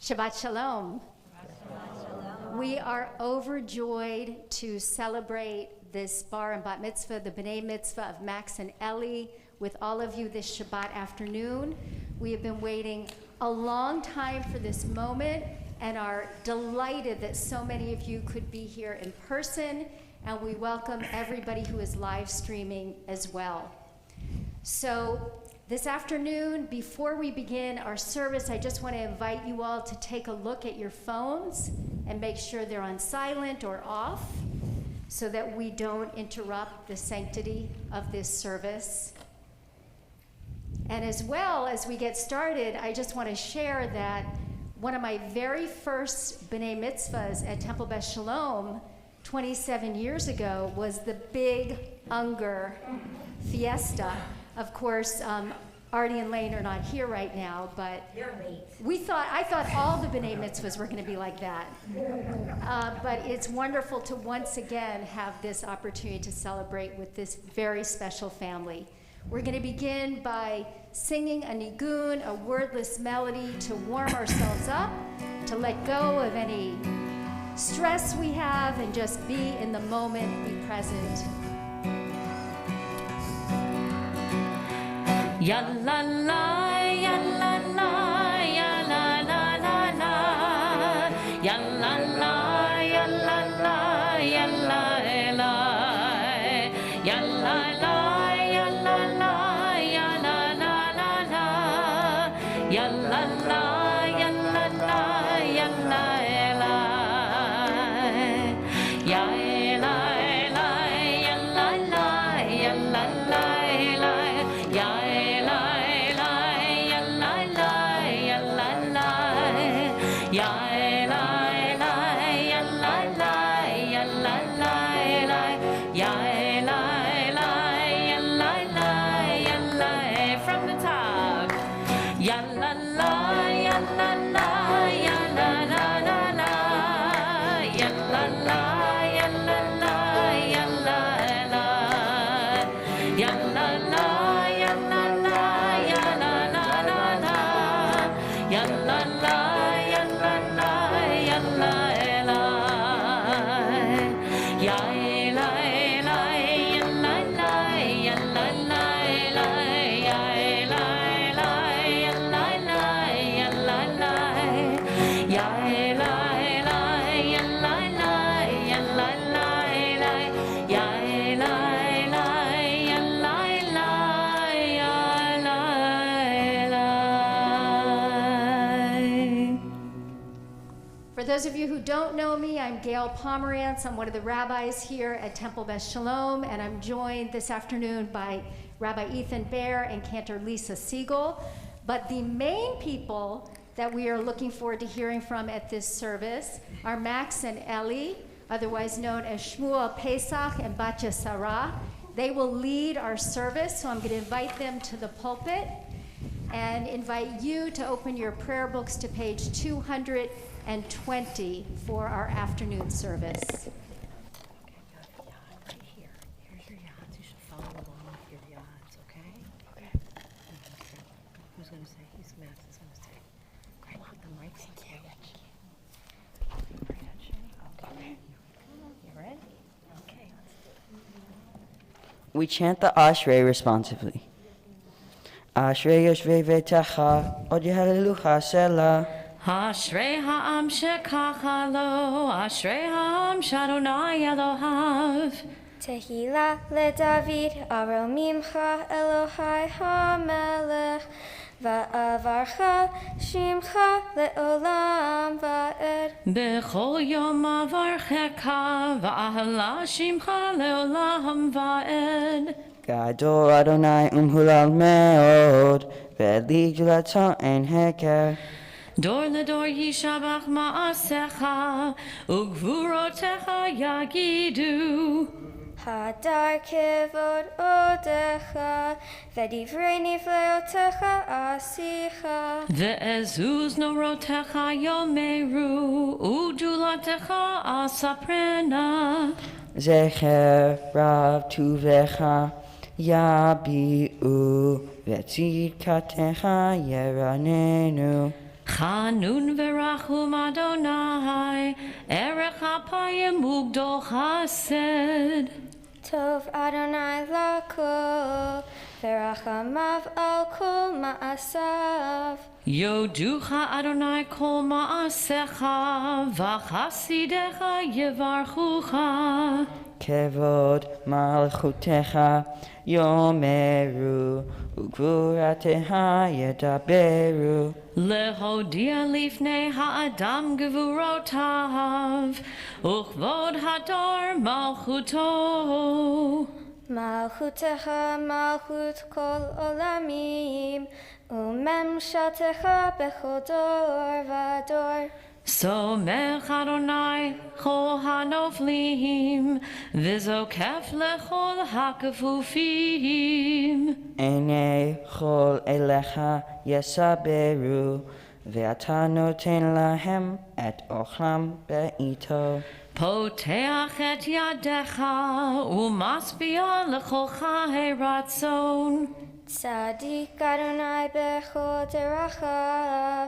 Shabbat Shalom. We are overjoyed to celebrate this bar and bat mitzvah, the B'nai Mitzvah of Max and Ellie, with all of you this Shabbat afternoon. We have been waiting a long time for this moment and are delighted that so many of you could be here in person, and we welcome everybody who is live streaming as well. So this afternoon, before we begin our service, I just want to invite you all to take a look at your phones and make sure they're on silent or off so that we don't interrupt the sanctity of this service. And as well as we get started, I just want to share that one of my very first B'nai Mitzvahs at Temple Beth Shalom 27 years ago was the Big Unger Fiesta. Of course, Artie and Lane are not here right now, but I thought all the B'nai Mitzvahs were going to be like that. But it's wonderful to once again have this opportunity to celebrate with this very special family. We're going to begin by singing a nigun, a wordless melody to warm ourselves up, to let go of any stress we have, and just be in the moment, be present. Ya la la, ya la la, ya la la la la, ya la la, ya la la, ya la la, ya la la, ya la la, ya la la la la, ya la la, ya la la, ya la la, ya. For those of you who don't know me, I'm Gail Pomerantz. I'm one of the rabbis here at Temple Beth Shalom, and I'm joined this afternoon by Rabbi Ethan Baer and Cantor Lisa Siegel. But the main people that we are looking forward to hearing from at this service are Max and Ellie, otherwise known as Shmuel Pesach and Batya Sarah. They will lead our service, so I'm going to invite them to the pulpit and invite you to open your prayer books to page 220 for our afternoon service. Okay, here. Here's your yads. You should follow along with your yads, okay? Okay. Who's going to say? Max is going to say. Great. I'm right. Thank you. Okay. You ready? Okay. We chant the Ashrei responsively. Ashrei Yoshvei V'Techa, Od Yehallelucha Selah. Ashrei ha'am shekacha lo, Ashrei ha'am sh'Adonai Elohav. Tehillah leDavid, Aro mimcha Elohai hamelech, va'avarcha shimcha le'olam va'ed. B'chol yom avarchecha, va'ahala shimcha le'olam va'ed. Gadol Adonai umhulal me'od, ve'li gulato ein heker. Dor ledor yishabach ma'asecha, ugvurotecha yagidu. Hadar kevod odecha, v'divrei nifleotecha asicha. Ve'ezuz norotecha yomeru, ujulatecha asaprena. Zecher rav tuvecha, yabi'u, ve'tzidkatecha yeranenu. Chanun v'rachum Adonai, erech hapayim ugdol chesed. Tov Adonai lakol, v'rachamav al kol ma'asav. Yoducha Adonai kol ma'asecha, v'chasidecha yevarchucha. כבוד מלכותך יאמרו וגבורתך ידברו. להודיע לפני האדם גבורותיו, וכבוד הדור מלכותו. מלכותך מלכות כל עולמים, וממשלתך בכל דור ודור. סומך אדוני כל הנופלים, וזוקף לכל הכפופים. עיני כל אליך יסברו, ואתה נותן להם את אוכלם בעיתו. פותח את ידיך, ומשביע לכל חיי רצון. צדיק אדוני בכל דרכיו,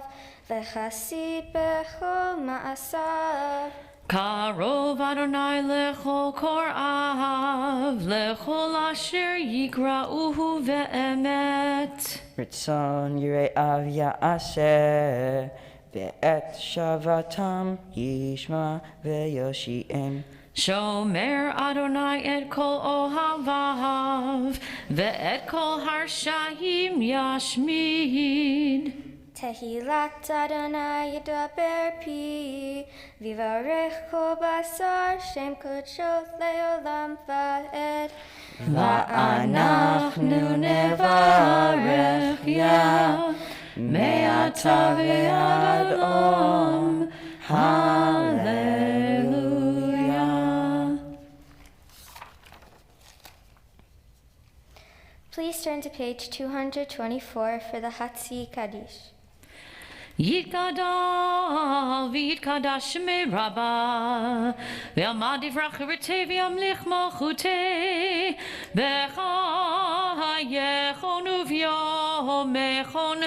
וחסיד בכל מעשיו. קרוב אדוני לכל קוראיו, לכל אשר יקראוהו באמת. רצון יראיו יעשה, ואת שבתם ישמע ויושיעם. שומר אדוני את כל אוהביו, ואת כל הרשעים ישמיד. תהילת אדוני ידבר פי, ויברך כל בשר שם קודשו לעולם ועד. ואנחנו נברך יה, מעתה ועד עולם. הללויה. Please turn to page 224 for the Hatzi Kaddish. יתגדל ויתקדש שמי רבה, ועמד יברח וריתי וימליך מלכותי, בחייכון וביומכון,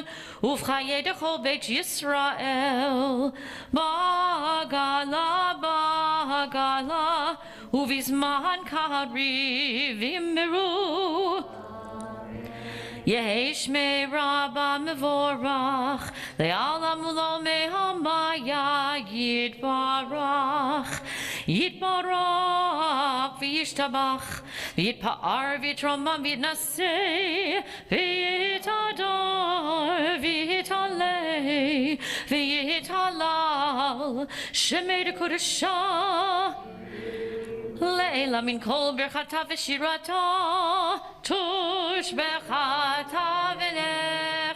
ובחיי דכל בית ישראל, בגלה בגלה, ובזמן קריב יאמרו. יהי שמי רבה מבורך, לעולם ולעולמי המיה יתברך. יתברך וישתבח, ויתפאר ויתרומם ויתנשא, ויתהדר ויתעלה, ויתהלל, שמי דקודשה. לעילה מן כל ברכתה ושירתה, תושבחתה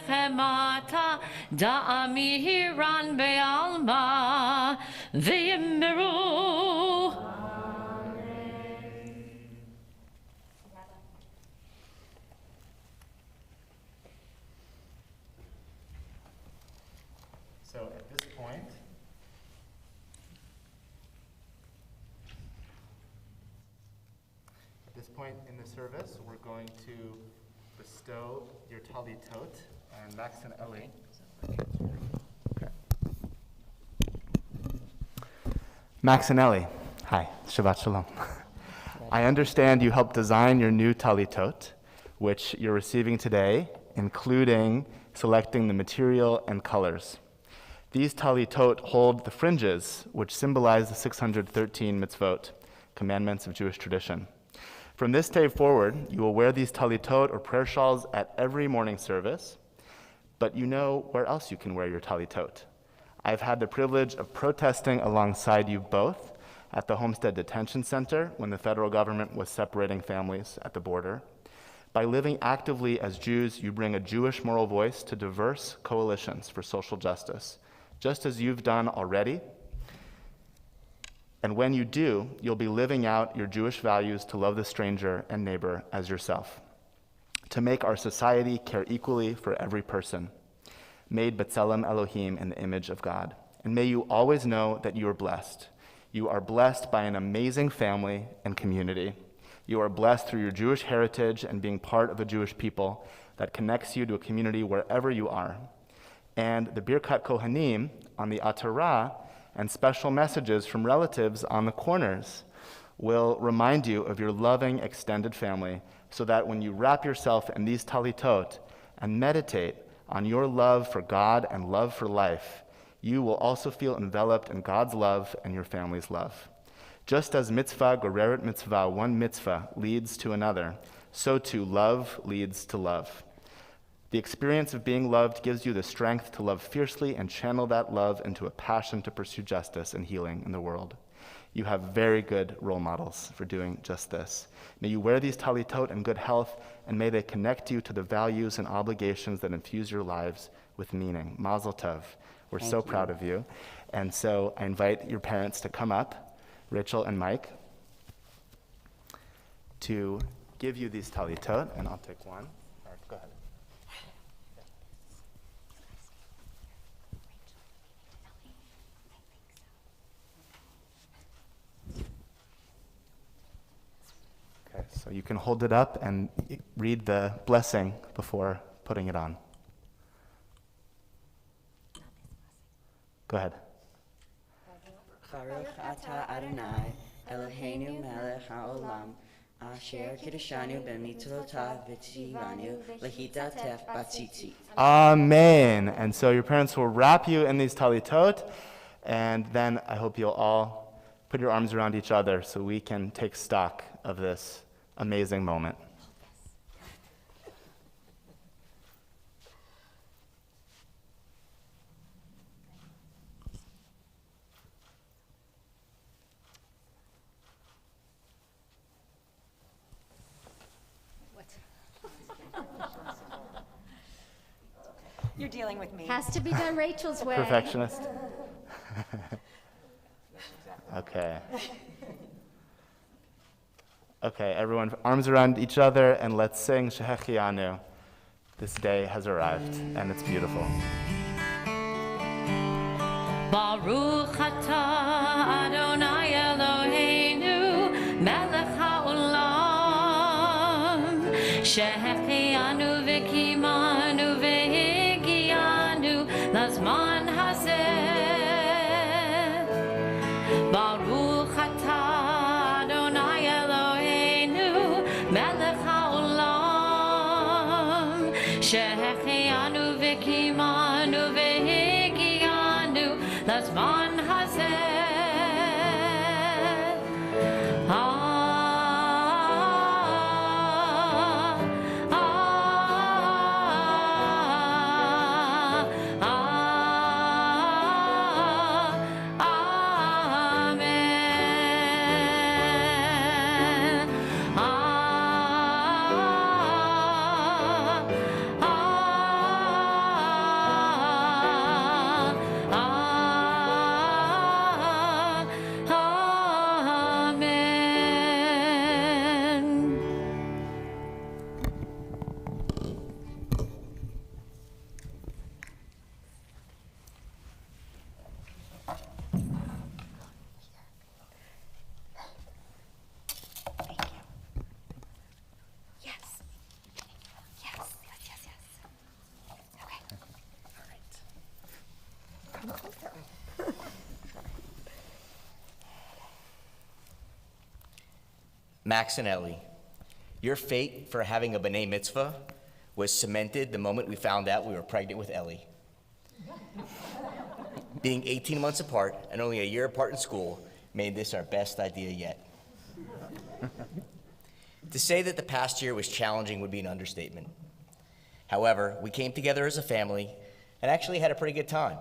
ונחמתה, דעה מהירן בעלמה, ויאמרו. So at this point, in the service, we're going to bestow your talitot, and Max and Ellie. Okay. Max and Ellie, hi, Shabbat Shalom. I understand you helped design your new talitot, which you're receiving today, including selecting the material and colors. These talitot hold the fringes, which symbolize the 613 mitzvot, commandments of Jewish tradition. From this day forward, you will wear these talitot or prayer shawls at every morning service, but you know where else you can wear your talitot. I've had the privilege of protesting alongside you both at the Homestead Detention Center when the federal government was separating families at the border. By living actively as Jews, you bring a Jewish moral voice to diverse coalitions for social justice, just as you've done already. And when you do, you'll be living out your Jewish values to love the stranger and neighbor as yourself, to make our society care equally for every person, made B'Tselem Elohim in the image of God. And may you always know that you are blessed. You are blessed by an amazing family and community. You are blessed through your Jewish heritage and being part of a Jewish people that connects you to a community wherever you are. and the Birkat Kohanim on the Atarah, and special messages from relatives on the corners will remind you of your loving extended family, so that when you wrap yourself in these talitot and meditate on your love for God and love for life, you will also feel enveloped in God's love and your family's love. Just as mitzvah goreret mitzvah, one mitzvah leads to another, so too love leads to love. The experience of being loved gives you the strength to love fiercely and channel that love into a passion to pursue justice and healing in the world. You have very good role models for doing just this. May you wear these talitot in good health, and may they connect you to the values and obligations that infuse your lives with meaning. Mazel tov. We're so proud of you. And so I invite your parents to come up, Rachel and Mike, to give you these talitot, and I'll take one. All right, go ahead. Okay, so you can hold it up and read the blessing before putting it on. Go ahead. Baruch atah Adonai, Eloheinu melech haolam, asher kiddushanu b'mitzvotav v'tzivanu lehitatef b'tzitzit. Amen. And so your parents will wrap you in these talitot, and then I hope you'll all put your arms around each other so we can take stock of this amazing moment. You're dealing with me. Has to be done Rachel's way. Perfectionist. Okay. Okay, everyone, arms around each other, and let's sing Shehechianu. This day has arrived, and it's beautiful. Baruch atah Adonai Eloheinu melech haolam shehechianu v'kimanu v'higianu lazman hazeh. Baruch atah Adonai Eloheinu melech haolam shehechianu v'kimanu v'higianu lazman hazeh. Max and Ellie, your fate for having a B'nai Mitzvah was cemented the moment we found out we were pregnant with Ellie. Being 18 months apart and only a year apart in school made this our best idea yet. To say that the past year was challenging would be an understatement. However, we came together as a family and actually had a pretty good time.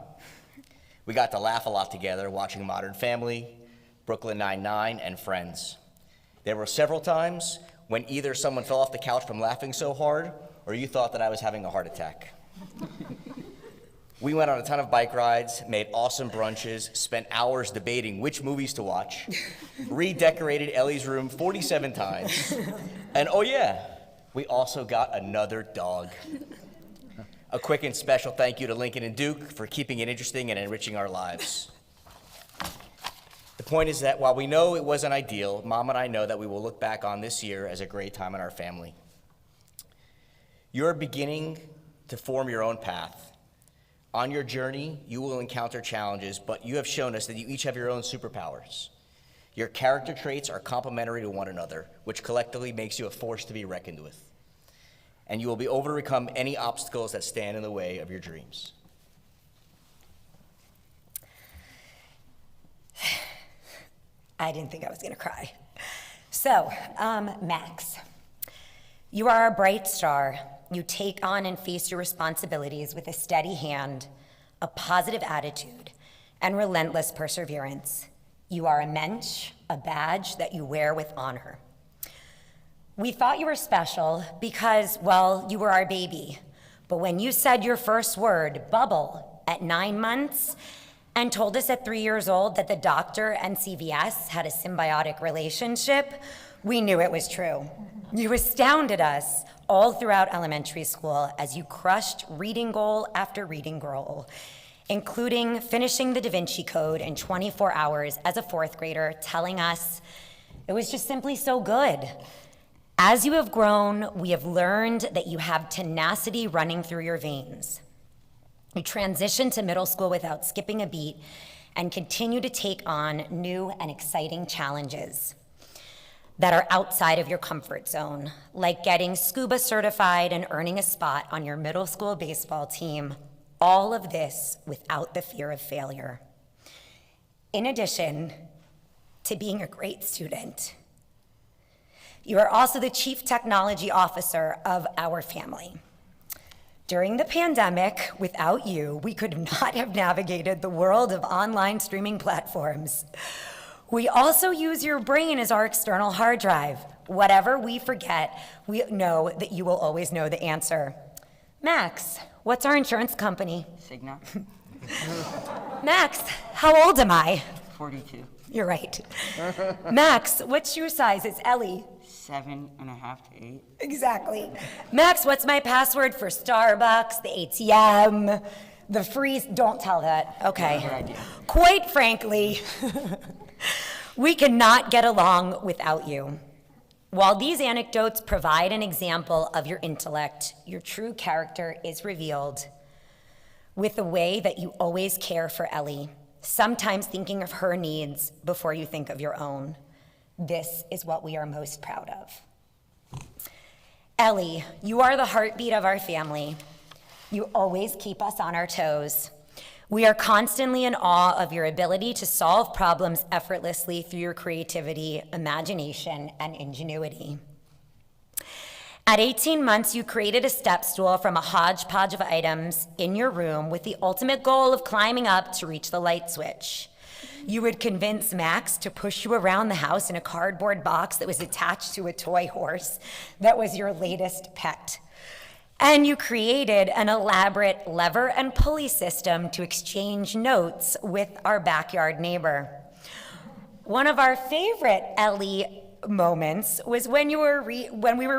We got to laugh a lot together watching Modern Family, Brooklyn Nine-Nine, and Friends. There were several times when either someone fell off the couch from laughing so hard, or you thought that I was having a heart attack. We went on a ton of bike rides, made awesome brunches, spent hours debating which movies to watch, redecorated Ellie's room 47 times, and oh yeah, we also got another dog. A quick and special thank you to Lincoln and Duke for keeping it interesting and enriching our lives. The point is that while we know it wasn't ideal, Mom and I know that we will look back on this year as a great time in our family. You're beginning to form your own path. On your journey, you will encounter challenges, but you have shown us that you each have your own superpowers. Your character traits are complementary to one another, which collectively makes you a force to be reckoned with. And you will be able to overcome any obstacles that stand in the way of your dreams. I didn't think I was gonna cry. So, Max, you are a bright star. You take on and face your responsibilities with a steady hand, a positive attitude, and relentless perseverance. You are a mensch, a badge that you wear with honor. We thought you were special because, well, you were our baby. But when you said your first word, bubble, at 9 months, and told us at 3 years old that the doctor and CVS had a symbiotic relationship, we knew it was true. You astounded us all throughout elementary school as you crushed reading goal after reading goal, including finishing the Da Vinci Code in 24 hours as a 4th grader, telling us it was just simply so good. As you have grown, we have learned that you have tenacity running through your veins. You transitioned to middle school without skipping a beat and continue to take on new and exciting challenges that are outside of your comfort zone, like getting scuba certified and earning a spot on your middle school baseball team. All of this without the fear of failure. In addition to being a great student, you are also the Chief Technology Officer of our family. During the pandemic, without you, we could not have navigated the world of online streaming platforms. We also use your brain as our external hard drive. Whatever we forget, we know that you will always know the answer. Max, what's our insurance company? Cigna. Max, how old am I? 42. You're right. Max, what shoe size is Ellie? 7.5 to 8. Exactly. Max, what's my password for Starbucks, the ATM, the freeze? Don't tell that. Okay. Good idea. Quite frankly, we cannot get along without you. While these anecdotes provide an example of your intellect, your true character is revealed with the way that you always care for Ellie, sometimes thinking of her needs before you think of your own. This is what we are most proud of. Ellie, you are the heartbeat of our family. You always keep us on our toes. We are constantly in awe of your ability to solve problems effortlessly through your creativity, imagination, and ingenuity. At 18 months, you created a step stool from a hodgepodge of items in your room with the ultimate goal of climbing up to reach the light switch. You would convince Max to push you around the house in a cardboard box that was attached to a toy horse that was your latest pet. And you created an elaborate lever and pulley system to exchange notes with our backyard neighbor. One of our favorite Ellie moments was when we were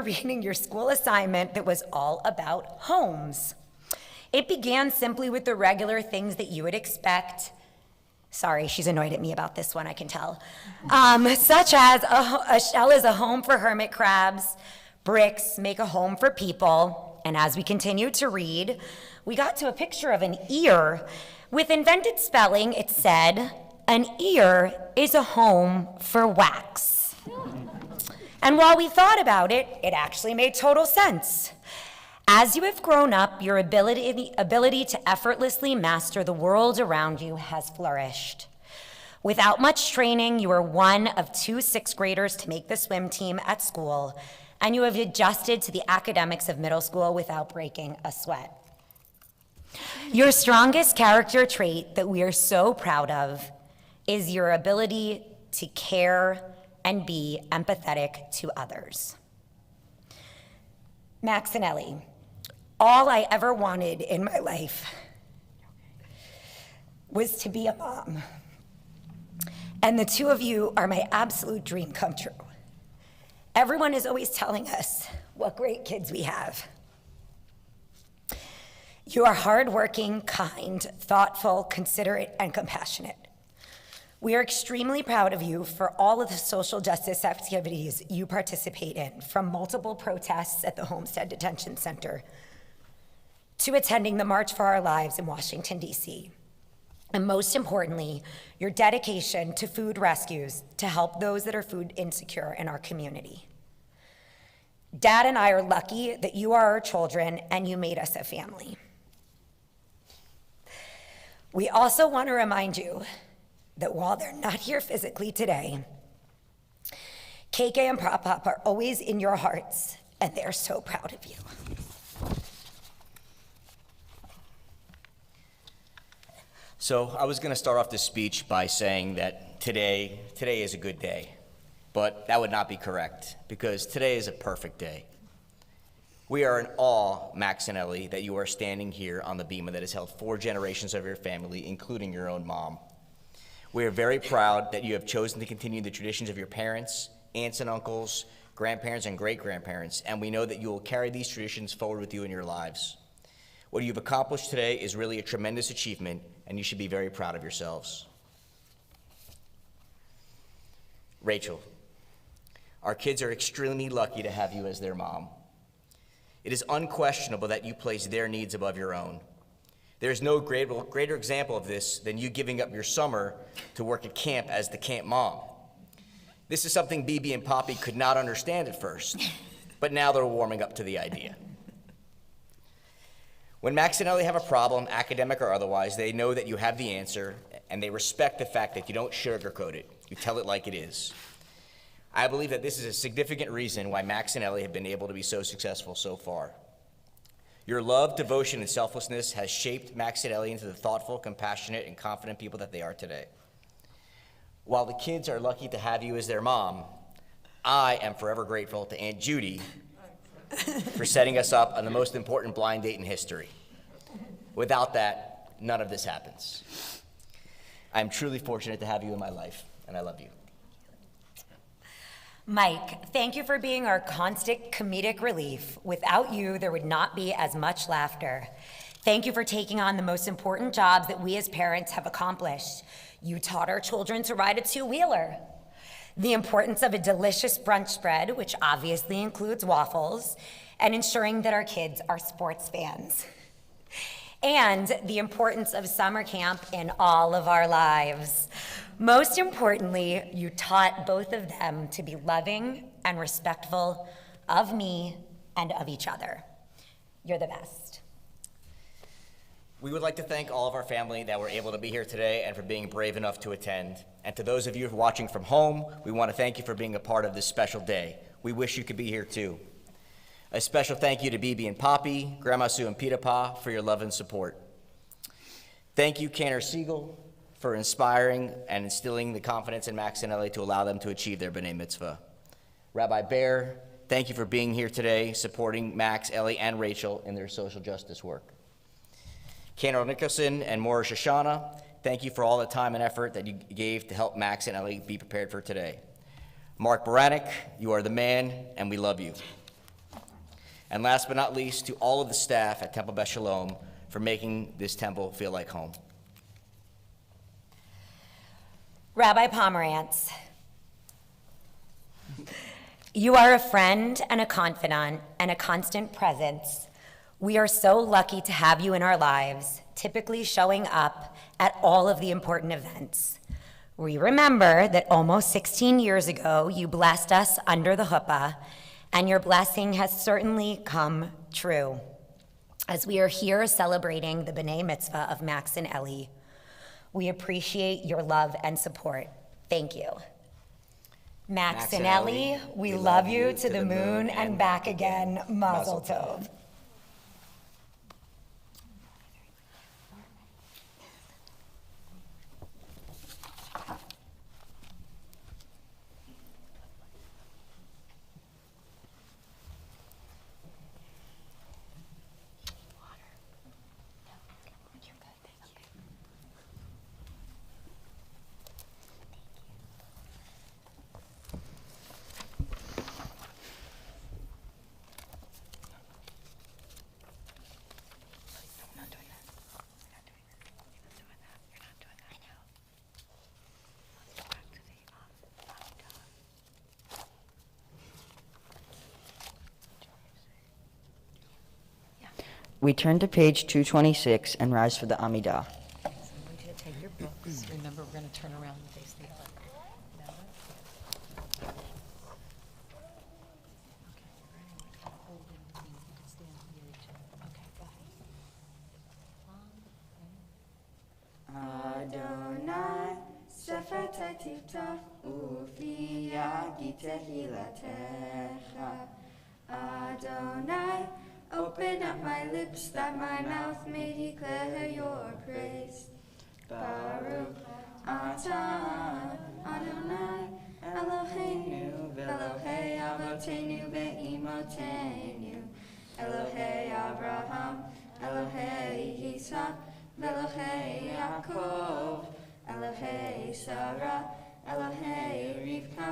reading your school assignment that was all about homes. It began simply with the regular things that you would expect. Sorry, she's annoyed at me about this one, I can tell. Such as a shell is a home for hermit crabs, bricks make a home for people, and as we continued to read, we got to a picture of an ear. With invented spelling, it said, an ear is a home for wax. And while we thought about it, it actually made total sense. As you have grown up, your ability to effortlessly master the world around you has flourished. Without much training, you are one of 2 6th graders to make the swim team at school, and you have adjusted to the academics of middle school without breaking a sweat. Your strongest character trait that we are so proud of is your ability to care and be empathetic to others. Max and Ellie, all I ever wanted in my life was to be a mom. And the two of you are my absolute dream come true. Everyone is always telling us what great kids we have. You are hardworking, kind, thoughtful, considerate, and compassionate. We are extremely proud of you for all of the social justice activities you participate in, from multiple protests at the Homestead Detention Center to attending the March for Our Lives in Washington, D.C. And most importantly, your dedication to food rescues to help those that are food insecure in our community. Dad and I are lucky that you are our children and you made us a family. We also want to remind you that while they're not here physically today, KK and Pop Pop are always in your hearts, and they're so proud of you. So I was going to start off this speech by saying that today is a good day, but that would not be correct because today is a perfect day. We are in awe, Max and Ellie, that you are standing here on the bema that has held 4 generations of your family, including your own mom. We are very proud that you have chosen to continue the traditions of your parents, aunts and uncles, grandparents and great-grandparents, and we know that you will carry these traditions forward with you in your lives. What you've accomplished today is really a tremendous achievement, and you should be very proud of yourselves. Rachel, our kids are extremely lucky to have you as their mom. It is unquestionable that you place their needs above your own. There is no greater example of this than you giving up your summer to work at camp as the camp mom. This is something BB and Poppy could not understand at first, but now they're warming up to the idea. When Max and Ellie have a problem, academic or otherwise, they know that you have the answer, and they respect the fact that you don't sugarcoat it. You tell it like it is. I believe that this is a significant reason why Max and Ellie have been able to be so successful so far. Your love, devotion, and selflessness has shaped Max and Ellie into the thoughtful, compassionate, and confident people that they are today. While the kids are lucky to have you as their mom, I am forever grateful to Aunt Judy for setting us up on the most important blind date in history. Without that, none of this happens. I'm truly fortunate to have you in my life, and I love you. Mike, thank you for being our constant comedic relief. Without you, there would not be as much laughter. Thank you for taking on the most important jobs that we as parents have accomplished. You taught our children to ride a 2-wheeler. The importance of a delicious brunch spread, which obviously includes waffles, and ensuring that our kids are sports fans. And the importance of summer camp in all of our lives. Most importantly, you taught both of them to be loving and respectful of me and of each other. You're the best. We would like to thank all of our family that were able to be here today and for being brave enough to attend. And to those of you watching from home, we want to thank you for being a part of this special day. We wish you could be here too. A special thank you to BB and Poppy, Grandma Sue and Pita Pa for your love and support. Thank you, Cantor Siegel, for inspiring and instilling the confidence in Max and Ellie to allow them to achieve their B'nai Mitzvah. Rabbi Bear, thank you for being here today, supporting Max, Ellie, and Rachel in their social justice work. Cantor Nicholson and Morris Shoshana, thank you for all the time and effort that you gave to help Max and Ellie be prepared for today. Mark Baranek, you are the man, and we love you. And last but not least, to all of the staff at Temple Beth Shalom for making this temple feel like home. Rabbi Pomerantz, you are a friend and a confidant and a constant presence. We are so lucky to have you in our lives, typically showing up at all of the important events. We remember that almost 16 years ago, you blessed us under the chuppah, and your blessing has certainly come true. As we are here celebrating the B'nai Mitzvah of Max and Ellie, we appreciate your love and support. Thank you. Max and Ellie, we love you to the moon and back again. Mazel tov. We turn to page 226 and rise for the Amidah. So I want you to take your books. Remember, we're going to turn around and face the other. Remember? Okay, ready? Hold it between. You can stand near each other. Okay, go ahead. Adonai, Sefata Tiftach, Ufia Gitehilatecha. Adonai, open up my lips that my mouth may declare your praise. Baruch Atah Adonai Eloheinu Elohei Avotenu ve'imotenu Elohei Abraham Elohei Yitzhak Elohei Yaakov Elohei Sarah Elohei Rivka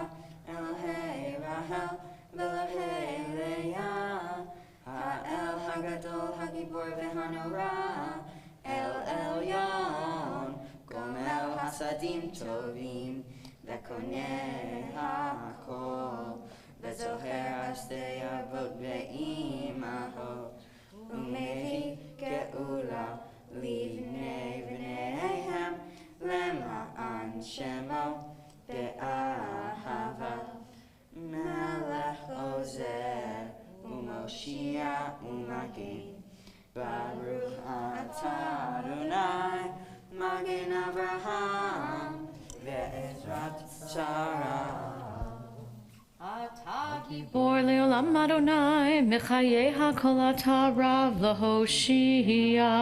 Elohei Rahel Elohei Leah Ha'el Hagadol Hagibor ve'Hanorah El Elyon Gomel Hasadim Tovim Ve'koneh HaKol Ve'zoher Ashtei Avot ve'imahot Umevi Geula Livnei V'neihem Lema'an Shemo Be'ahava Melech Ozer Umoshia Umagin Baruch Atah Adonai Magen Avraham Ve'ezrat Sarah. Gibor leolam Adonai, Mechaye hakol ata rav lahoshia,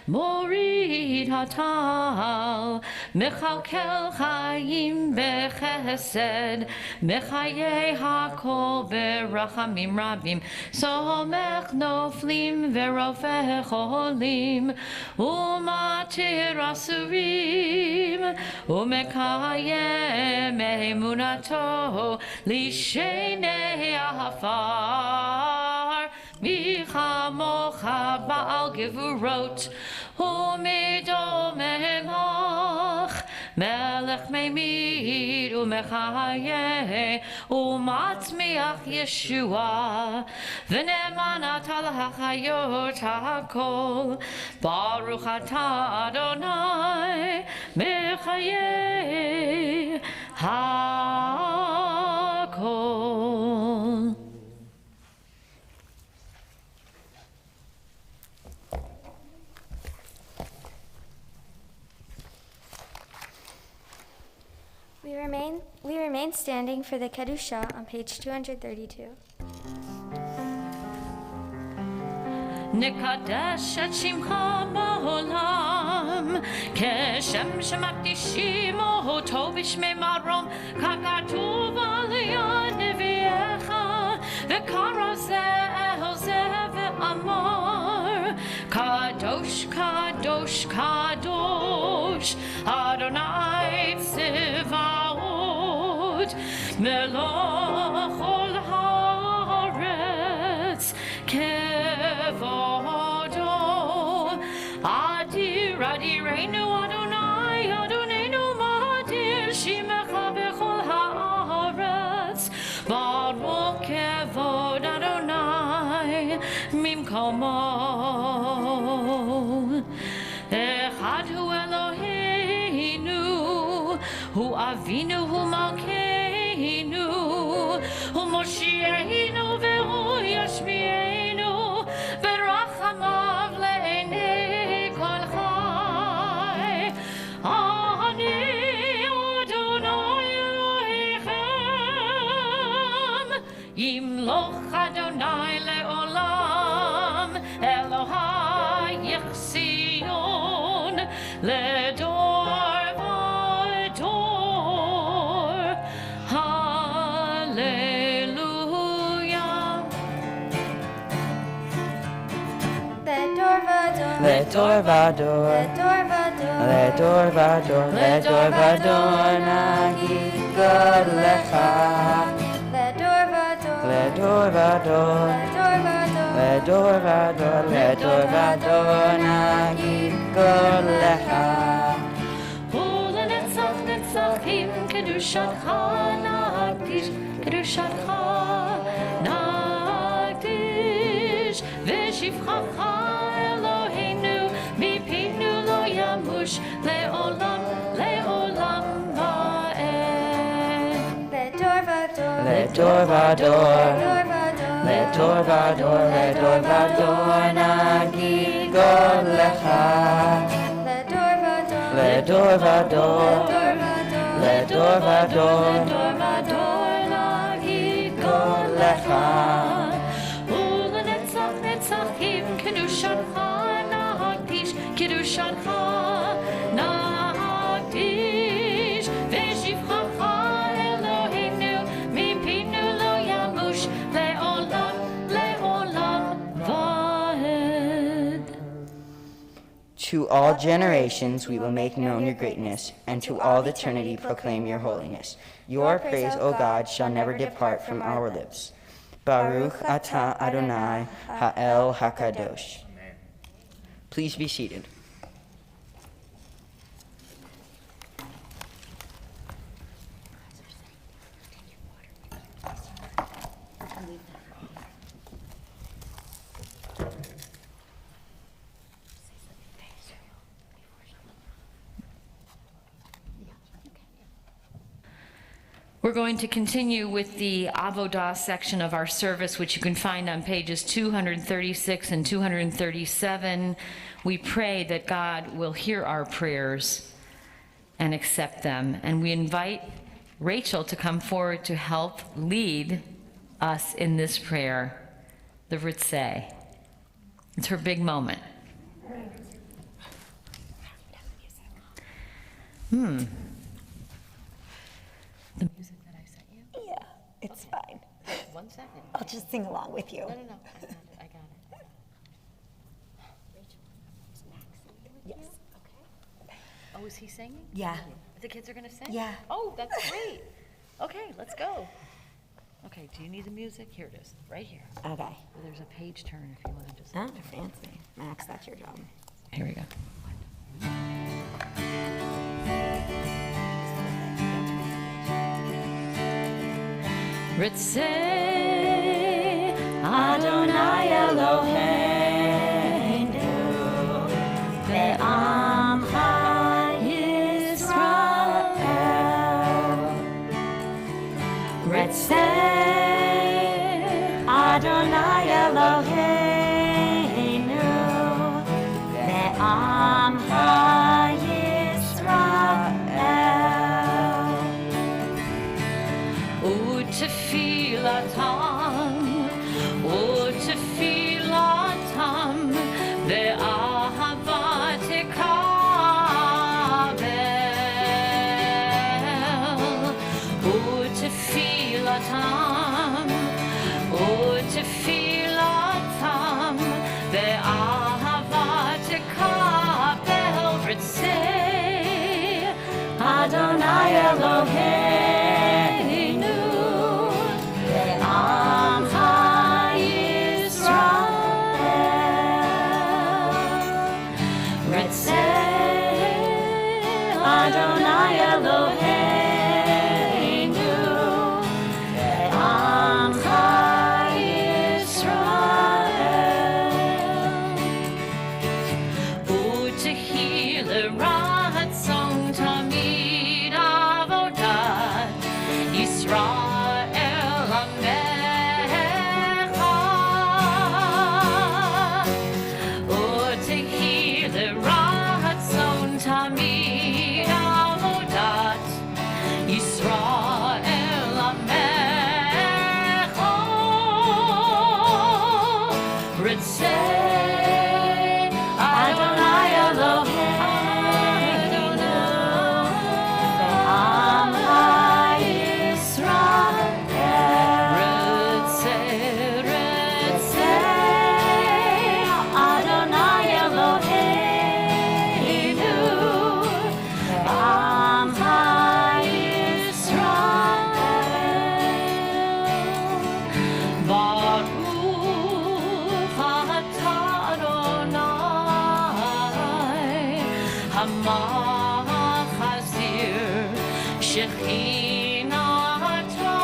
morid hatal, mechalkel chayim bechesed, mechaye hakol berachamim rabim, somech noflim verofeh cholim, umatir asurim, umekayem emunato, Lishenei Ahafar, Michamocha Baal Gevurot, Umido Melach, Melech Meimid Umechaye, Umatzmiach Yeshua, V'nemanat al Hachayot HaKol, Baruch Atah Adonai, Mechaye HaKol. We remain standing for the Kedusha on page 232. נקדש את שמך בעולם, כשם שמקדישים אותו בשמי מרום, ככתוב על יד נביאך, וקרא זה אל זה ואמר, קדוש, קדוש, קדוש, אדוני צבאות, מלוא כל הארץ, כבודו, אדיר אדירנו אדוני, אדוננו מאדיר שמך בכל הארץ, ברוך כבוד אדוני ממקומו. אחד הוא אלוהינו, הוא אבינו, הוא מלכנו, הוא מושיענו והוא ישמיענו, ברחמיו לעיני כל חי. אני אדוני אלוהיכם, ימלוך אדוני לעולם, אלוהי ציון לדור ודור. הללויה. לדור ודור, לדור ודור, לדור ודור נגיד גודלך. לדור ודור, לדור ודור, לדור ודור נגיד גודלך. ולנצח נצחים קדושתך נקדיש, קדושתך נקדיש, ושבחך yamush le'olam le'olam va'ed. Ledor vador. Ledor vador. Ledor vador. Ledor vador. Nagigod lecha. Ledor vador. Ledor vador. Ledor vador. Ledor vador nagigod lecha. Ulenetzach netzachim kedushancha nahagdish kedushancha nahagdish veshivchacha Eloheinu mipinu lo yamush le'olam le'olam va'ed. To all generations we will make known your greatness, and to all eternity proclaim your holiness. Your praise, O God, shall never depart from our lips. Baruch atah Adonai ha'el hakadosh. Please be seated. We're going to continue with the Avodah section of our service, which you can find on pages 236 and 237. We pray that God will hear our prayers and accept them. And we invite Rachel to come forward to help lead us in this prayer, the Ritzeh. It's her big moment. The music that I sent you? Yeah, it's fine. 1 second. I'll just sing along with you. No. I got it. Yes. Okay. Oh, is he singing? Yeah. The kids are gonna sing? Yeah. Oh, that's great. Okay, let's go. Okay, do you need the music? Here it is, right here. Okay. There's a page turn if you want to just. Oh, fancy. Max, that's your job. Here we go. Ritzeh Adonai Eloheinu ve'amcha Yisrael. Ritzeh Adonai Eloheinu ve'amcha Yisrael. Utfilatam, ve'ahava tekabel. Utfilatam, ve'ahava tekabel. Ritzeh Adonai Eloheinu ve'amcha Yisrael. Ritzeh Adonai Eloheinu ve'amcha Yisrael. U'tehila ratzon tamid avodat Yisrael amecha. U'tehila ratzon tamid avodat Yisrael amecha. Ritzeh Adonai Eloheinu ve'amcha Yisrael. Ritzeh Adonai Eloheinu ve'amcha Yisrael. Baruch atah Adonai hamachazir Shechinato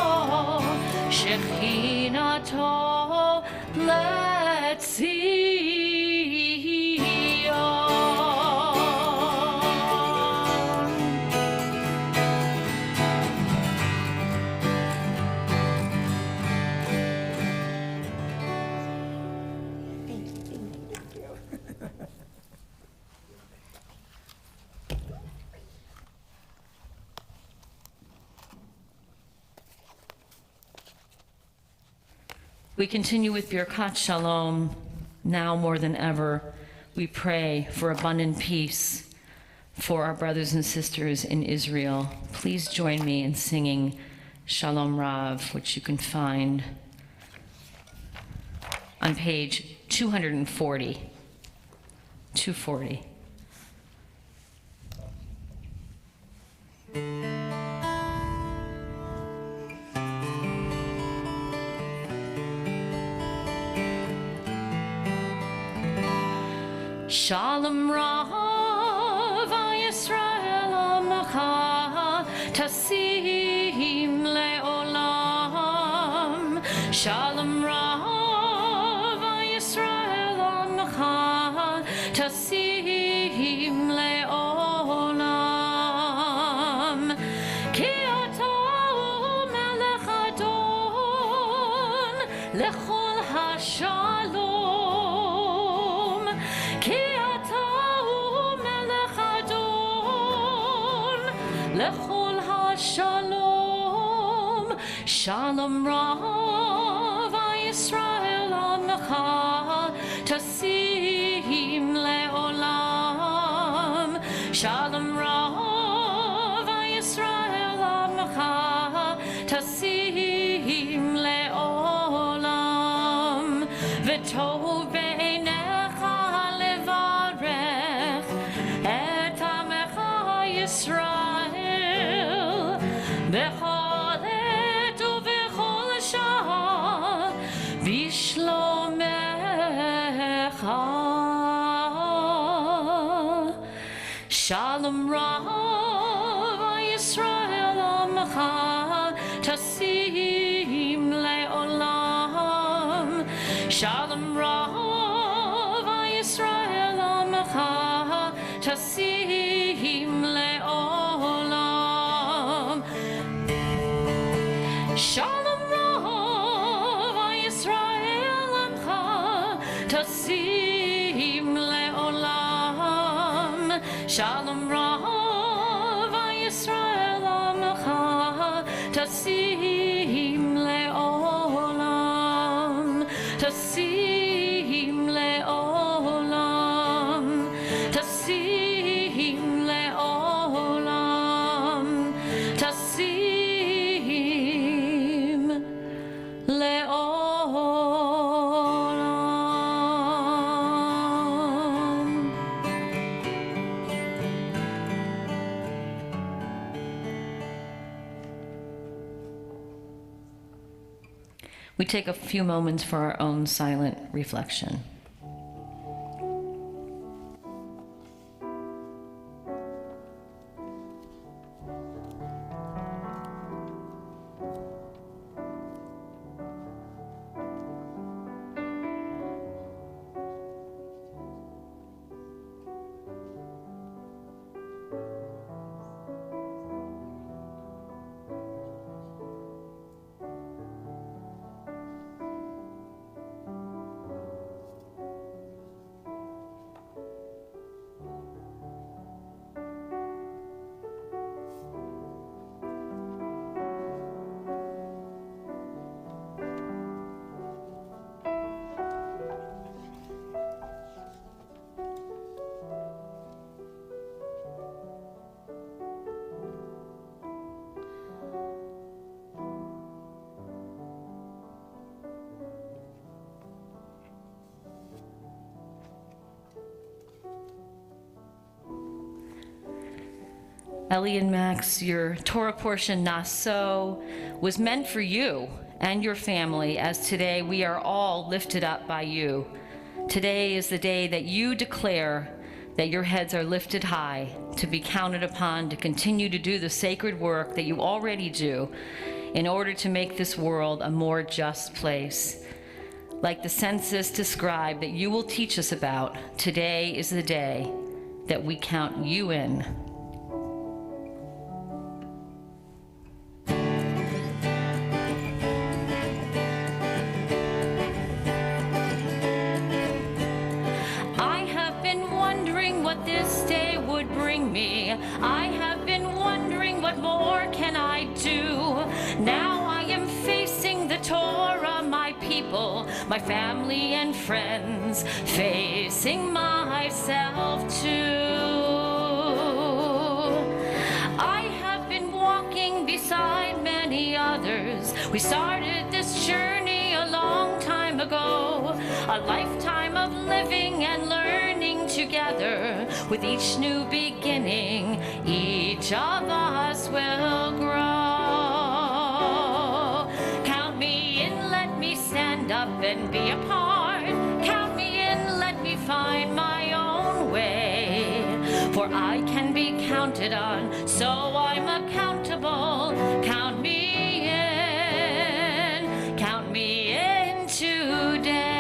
We continue with Birkat Shalom. Now more than ever, we pray for abundant peace for our brothers and sisters in Israel. Please join me in singing Shalom Rav, which you can find on page 240. 240. Shalom Rav Yisrael Amacha Tasim Leolam. Shalom Rav Yisrael Amacha Tasim Leolam. Ki ata melech adon lechol hashalom. Lechol hashalom, shalom rav Yisrael amecha tasim leolam. Shalom rav Yisrael amecha tasim leolam. V'tov beinecha levarech et amecha Yisrael. Bechol et ubechol shah bishlomecha. Shalom rav Yisrael amecha tasim leolam. Shalom rav Yisrael amecha tasim leolam. Shalom Rav Yisrael Amcha Tasim Leolam. Shalom Rav Yisrael Amcha Tasim Leolam. Tasim Leolam. Tasim Leolam. Tasim leolam. We take a few moments for our own silent reflection. Ellie and Max, your Torah portion, Naso, was meant for you and your family, as today we are all lifted up by you. Today is the day that you declare that your heads are lifted high, to be counted upon to continue to do the sacred work that you already do in order to make this world a more just place. Like the census described that you will teach us about, today is the day that we count you in. What this day would bring me. I have been wondering what more can I do. Now I am facing the Torah, my people. people, my family and friends, facing myself too. I have been walking beside many others. We started this journey a long time ago, a lifetime of living and learning together. With each new beginning, each of us will grow. Count me in, let me stand up and be a part. Count me in, let me find my own way. For I can be counted on, so I'm accountable. Count me in today.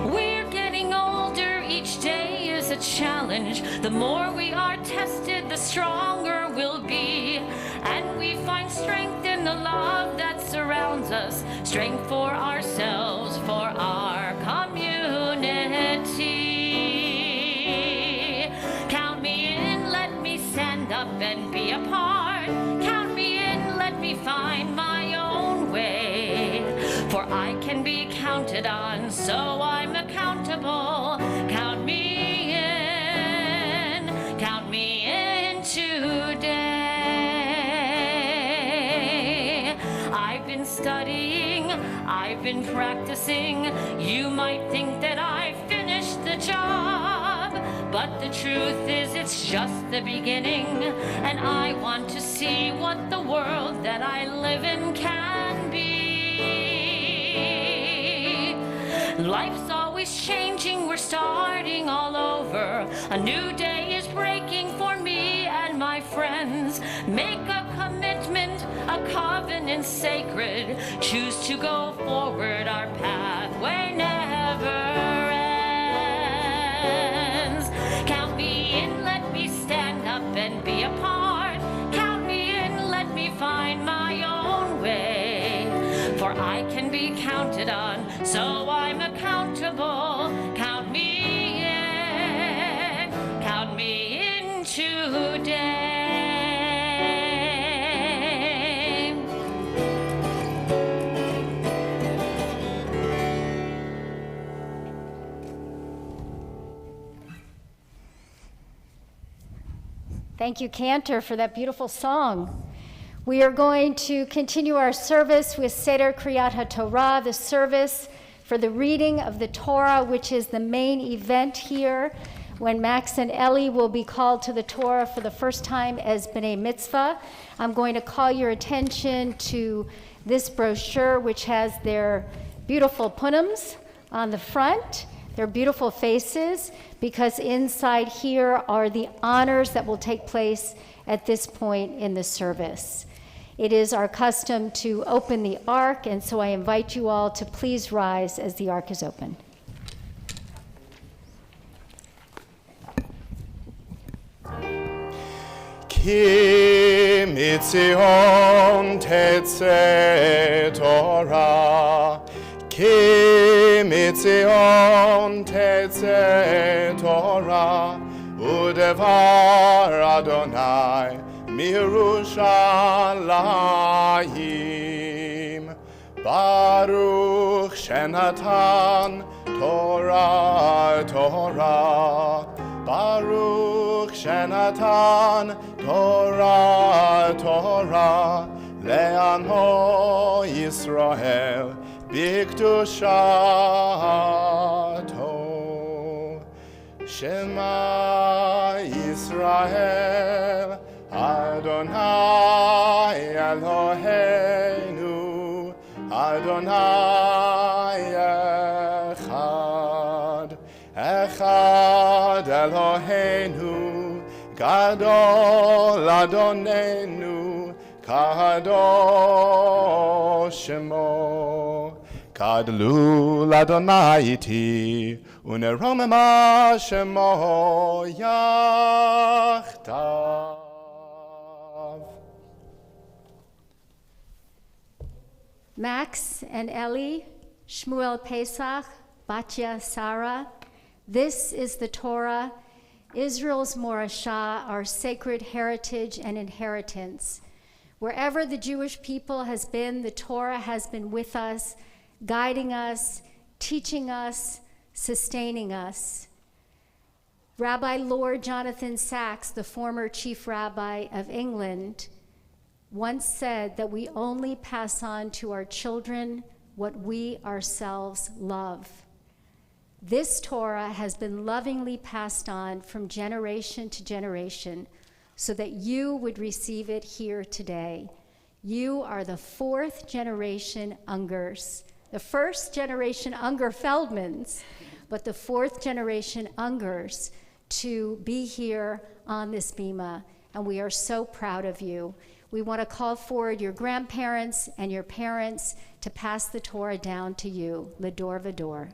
We're getting older, each day is a challenge. The more we are tested, the stronger we'll be. And we find strength in the love that surrounds us, strength for ourselves, for our community. Count me in, let me stand up and be a part. Count me in, let me find my own way. For I can be counted on, so I'm accountable. Count me in today. I've been studying, I've been practicing. You might think that I finished the job, but the truth is it's just the beginning. And I want to see what the world that I live in can be. Life's always changing, we're starting all over. A new day is breaking for me and my friends. Make a commitment, a covenant sacred. Choose to go forward, our pathway never ends. Count me in, let me stand up and be a part. Count me in, let me find my own way. For I can be counted on, so I'm accountable. Count me in today. Thank you, Cantor, for that beautiful song. We are going to continue our service with Seder Kriyat HaTorah, the service for the reading of the Torah, which is the main event here, when Max and Ellie will be called to the Torah for the first time as B'nai Mitzvah. I'm going to call your attention to this brochure, which has their beautiful punams on the front, their beautiful faces, because inside here are the honors that will take place at this point in the service. It is our custom to open the ark, and so I invite you all to please rise as the ark is opened. Ki mitzion tetze Torah, Ki mitzion tetze Torah, udevar Adonai mirushalayim. Baruch shenatan Torah, Torah. Baruch shenatan Torah, Torah. Le'amo Yisrael b'kedushato. Shema Yisrael Adonai Eloheinu, Adonai Echad, Echad Eloheinu, Gadol Adonenu, Kadosh Shemo. Kadlu l'Adonai iti, uneromema Shemo yachtav. Max and Ellie, Shmuel Pesach, Batya Sarah, this is the Torah. Israel's Morashah, our sacred heritage and inheritance. Wherever the Jewish people has been, the Torah has been with us, guiding us, teaching us, sustaining us. Rabbi Lord Jonathan Sacks, the former chief rabbi of England, once said that we only pass on to our children what we ourselves love. This Torah has been lovingly passed on from generation to generation so that you would receive it here today. You are the fourth generation Ungers, the first generation Unger Feldmans, but the fourth generation Ungers to be here on this bima, and we are so proud of you. We want to call forward your grandparents and your parents to pass the Torah down to you, Lador Vador.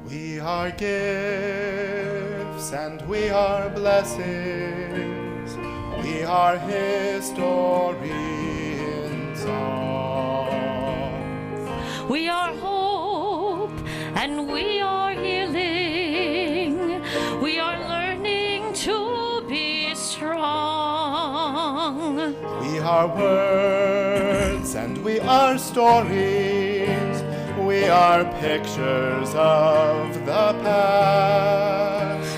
We are gifts and we are blessings. We are his story in song. We are hope and we are healing. We are learning to be strong. We are words and we are stories. We are pictures of the past.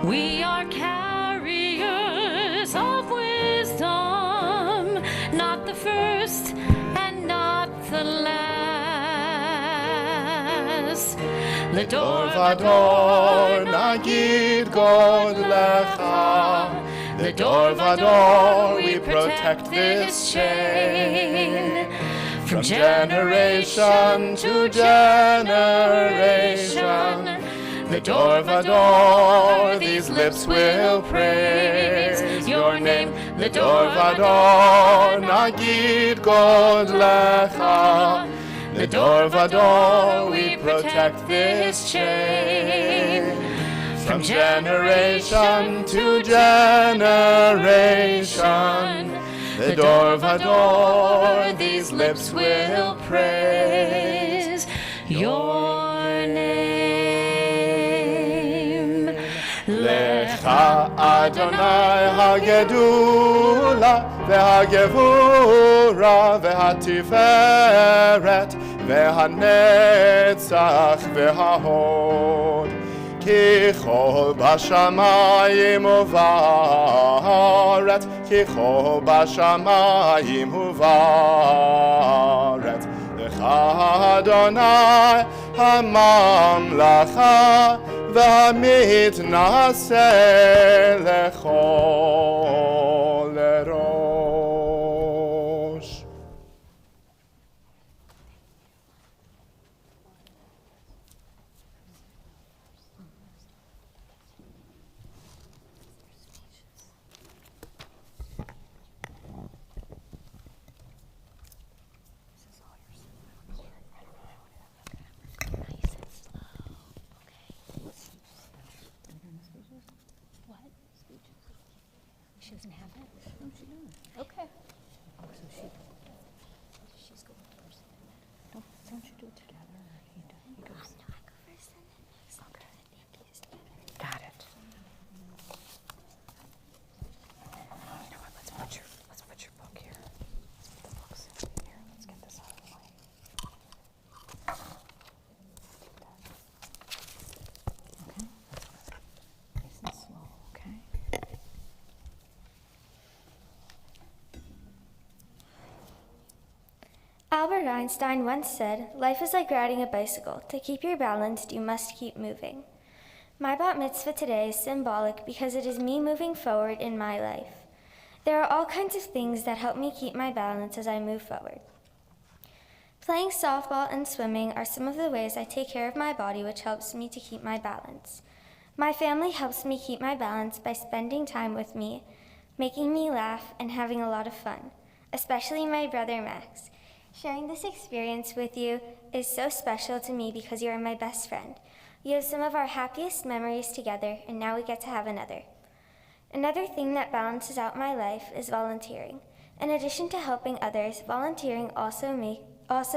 We are carriers of wisdom, not the first and not the last. Lador vador nagid god lecha. Lador vador we protect this chain. From generation to generation, Lador vador, these lips will praise your name. Lador vador, nagid god lecha. Lador vador, we protect this chain. From generation to generation, Lador vador, these lips will praise your name. Lecha Adonai hagedula v'hagevura v'hatiferet v'hanetzach v'hahod. כי כל בשמיים ובארץ, כי כל בשמיים ובארץ. לך אדוני הממלכה והמתנשא לכל ראש. She doesn't have it? No, she doesn't. Okay. Oh, so she's going first. Don't you do it together? Or he goes. No, I go first and then next. Okay. Got it. You know what? Let's put your book here. Let's put the books in here. Let's get this out of the way. Okay. Nice and slow. Okay. Albert Einstein once said, "Life is like riding a bicycle. To keep your balance, you must keep moving." My bat mitzvah today is symbolic because it is me moving forward in my life. There are all kinds of things that help me keep my balance as I move forward. Playing softball and swimming are some of the ways I take care of my body, which helps me to keep my balance. My family helps me keep my balance by spending time with me, making me laugh, and having a lot of fun, especially my brother Max. Sharing this experience with you is so special to me because you are my best friend. You have some of our happiest memories together, and now we get to have another. Another thing that balances out my life is volunteering. In addition to helping others, volunteering also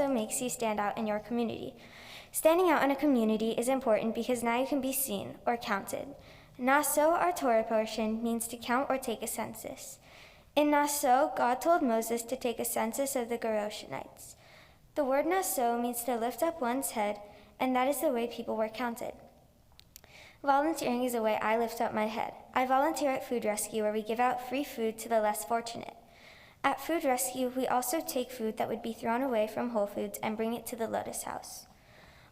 makes you stand out in your community. Standing out in a community is important because now you can be seen or counted. Naso, our Torah portion, means to count or take a census. In Naso, God told Moses to take a census of the Geroshonites. The word Naso means to lift up one's head, and that is the way people were counted. Volunteering is the way I lift up my head. I volunteer at Food Rescue, where we give out free food to the less fortunate. At Food Rescue, we also take food that would be thrown away from Whole Foods and bring it to the Lotus House.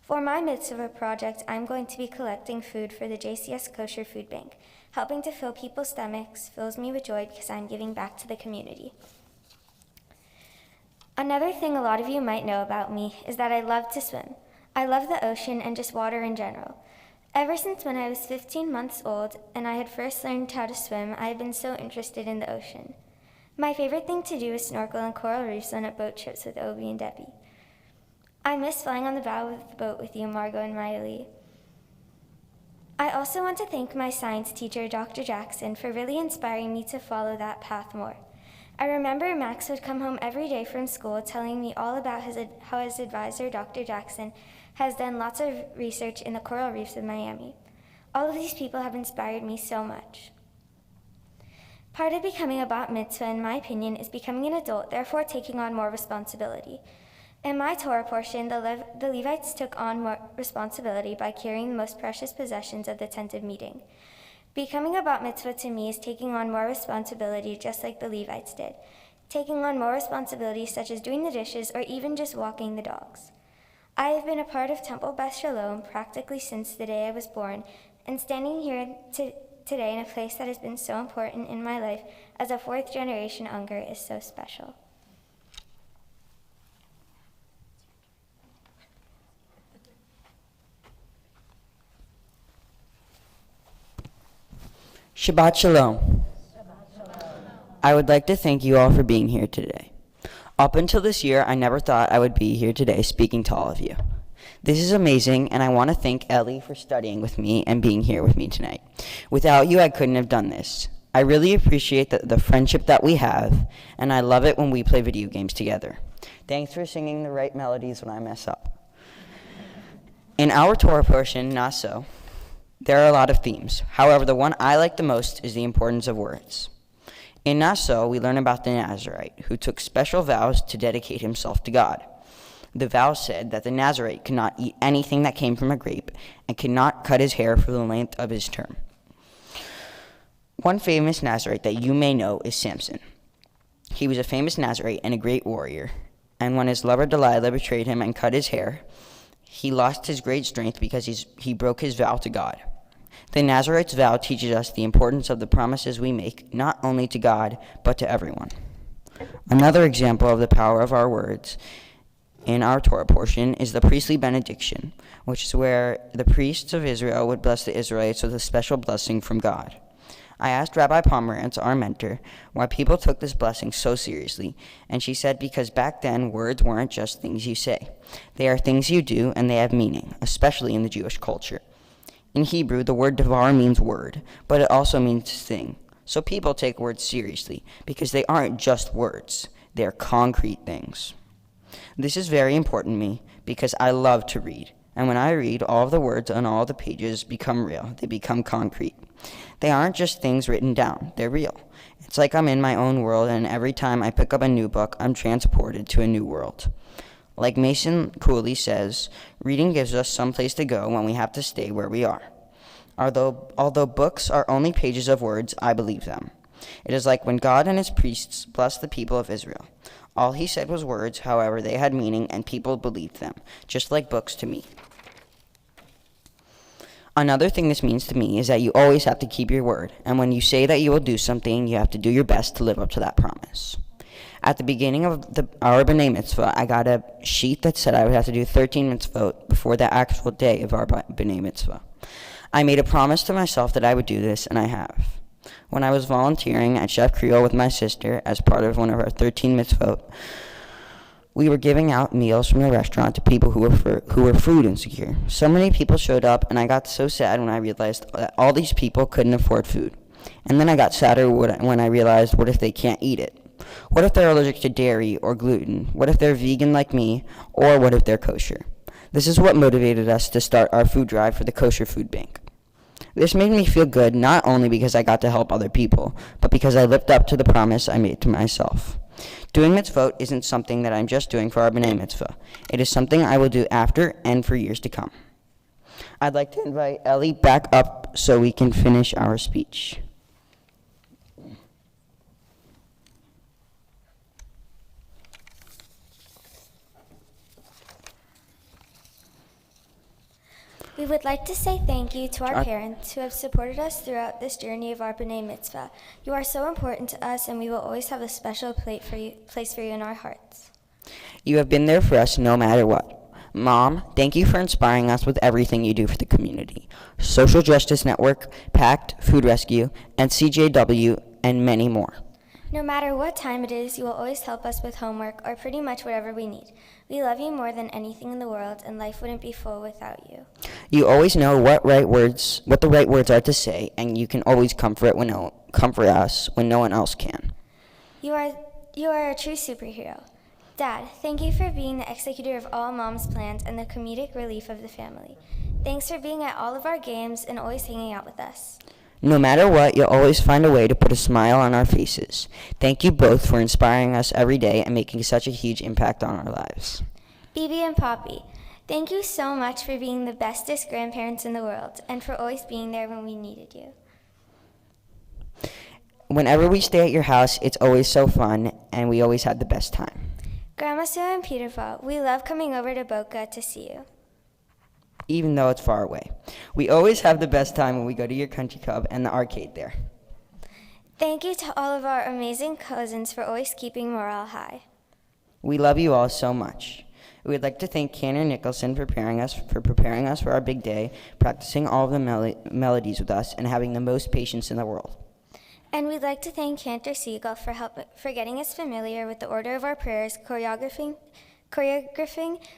For my Mitzvah project, I'm going to be collecting food for the JCS Kosher Food Bank. Helping to fill people's stomachs fills me with joy because I'm giving back to the community. Another thing a lot of you might know about me is that I love to swim. I love the ocean and just water in general. Ever since when I was 15 months old and I had first learned how to swim, I have been so interested in the ocean. My favorite thing to do is snorkel on coral reefs and at boat trips with Obi and Debbie. I miss flying on the bow of the boat with you, Margot and Miley. I also want to thank my science teacher, Dr. Jackson, for really inspiring me to follow that path more. I remember Max would come home every day from school telling me all about how his advisor, Dr. Jackson, has done lots of research in the coral reefs of Miami. All of these people have inspired me so much. Part of becoming a bat mitzvah, in my opinion, is becoming an adult, therefore taking on more responsibility. In my Torah portion, the Levites took on more responsibility by carrying the most precious possessions of the tent of meeting. Becoming a bat mitzvah to me is taking on more responsibility just like the Levites did, taking on more responsibilities such as doing the dishes or even just walking the dogs. I have been a part of Temple Beth Shalom practically since the day I was born, and standing here today in a place that has been so important in my life as a fourth-generation Unger is so special. Shabbat Shalom. I would like to thank you all for being here today. Up until this year, I never thought I would be here today speaking to all of you. This is amazing, and I want to thank Ellie for studying with me and being here with me tonight. Without you, I couldn't have done this. I really appreciate the friendship that we have, and I love it when we play video games together. Thanks for singing the right melodies when I mess up. In our Torah portion, Naso, there are a lot of themes. However, the one I like the most is the importance of words. In Naso, we learn about the Nazarite, who took special vows to dedicate himself to God. The vow said that the Nazarite could not eat anything that came from a grape and could not cut his hair for the length of his term. One famous Nazarite that you may know is Samson. He was a famous Nazarite and a great warrior, and when his lover Delilah betrayed him and cut his hair, he lost his great strength because he broke his vow to God. The Nazarite's vow teaches us the importance of the promises we make, not only to God, but to everyone. Another example of the power of our words in our Torah portion is the priestly benediction, which is where the priests of Israel would bless the Israelites with a special blessing from God. I asked Rabbi Pomerantz, our mentor, why people took this blessing so seriously, and she said because back then words weren't just things you say. They are things you do, and they have meaning, especially in the Jewish culture. In Hebrew, the word devar means word, but it also means thing. So people take words seriously because they aren't just words. They are concrete things. This is very important to me because I love to read. And when I read, all of the words on all the pages become real. They become concrete. They aren't just things written down. They're real. It's like I'm in my own world, and every time I pick up a new book, I'm transported to a new world. Like Mason Cooley says, reading gives us some place to go when we have to stay where we are. Although books are only pages of words, I believe them. It is like when God and his priests blessed the people of Israel. All he said was words, however, they had meaning, and people believed them, just like books to me. Another thing this means to me is that you always have to keep your word, and when you say that you will do something, you have to do your best to live up to that promise. At the beginning of our B'nai Mitzvah, I got a sheet that said I would have to do 13 mitzvot before the actual day of our B'nai Mitzvah. I made a promise to myself that I would do this, and I have. When I was volunteering at Chef Creole with my sister as part of one of our 13 mitzvot, we were giving out meals from the restaurant to people who were food insecure. So many people showed up, and I got so sad when I realized that all these people couldn't afford food. And then I got sadder when I realized, what if they can't eat it? What if they're allergic to dairy or gluten? What if they're vegan like me? Or what if they're kosher? This is what motivated us to start our food drive for the Kosher Food Bank. This made me feel good not only because I got to help other people, but because I lived up to the promise I made to myself. Doing mitzvot isn't something that I'm just doing for our B'nai Mitzvah. It is something I will do after and for years to come. I'd like to invite Ellie back up so we can finish our speech. We would like to say thank you to our parents who have supported us throughout this journey of our B'nai Mitzvah. You are so important to us, and we will always have a special place for you in our hearts. You have been there for us no matter what. Mom, thank you for inspiring us with everything you do for the community. Social Justice Network, PACT, Food Rescue, and CJW, and many more. No matter what time it is, you will always help us with homework or pretty much whatever we need. We love you more than anything in the world, and life wouldn't be full without you. You always know what the right words are to say, and you can always comfort us when no one else can. You are a true superhero. Dad, thank you for being the executor of all Mom's plans and the comedic relief of the family. Thanks for being at all of our games and always hanging out with us. No matter what, you'll always find a way to put a smile on our faces. Thank you both for inspiring us every day and making such a huge impact on our lives. Bibi and Poppy, thank you so much for being the bestest grandparents in the world and for always being there when we needed you. Whenever we stay at your house, it's always so fun, and we always had the best time. Grandma Sue and Peterfall, we love coming over to Boca to see you. Even though it's far away. We always have the best time when we go to your country club and the arcade there. Thank you to all of our amazing cousins for always keeping morale high. We love you all so much. We would like to thank Cantor Nicholson for preparing us for our big day, practicing all of the melodies with us, and having the most patience in the world. And we'd like to thank Cantor Siegel for getting us familiar with the order of our prayers, choreographing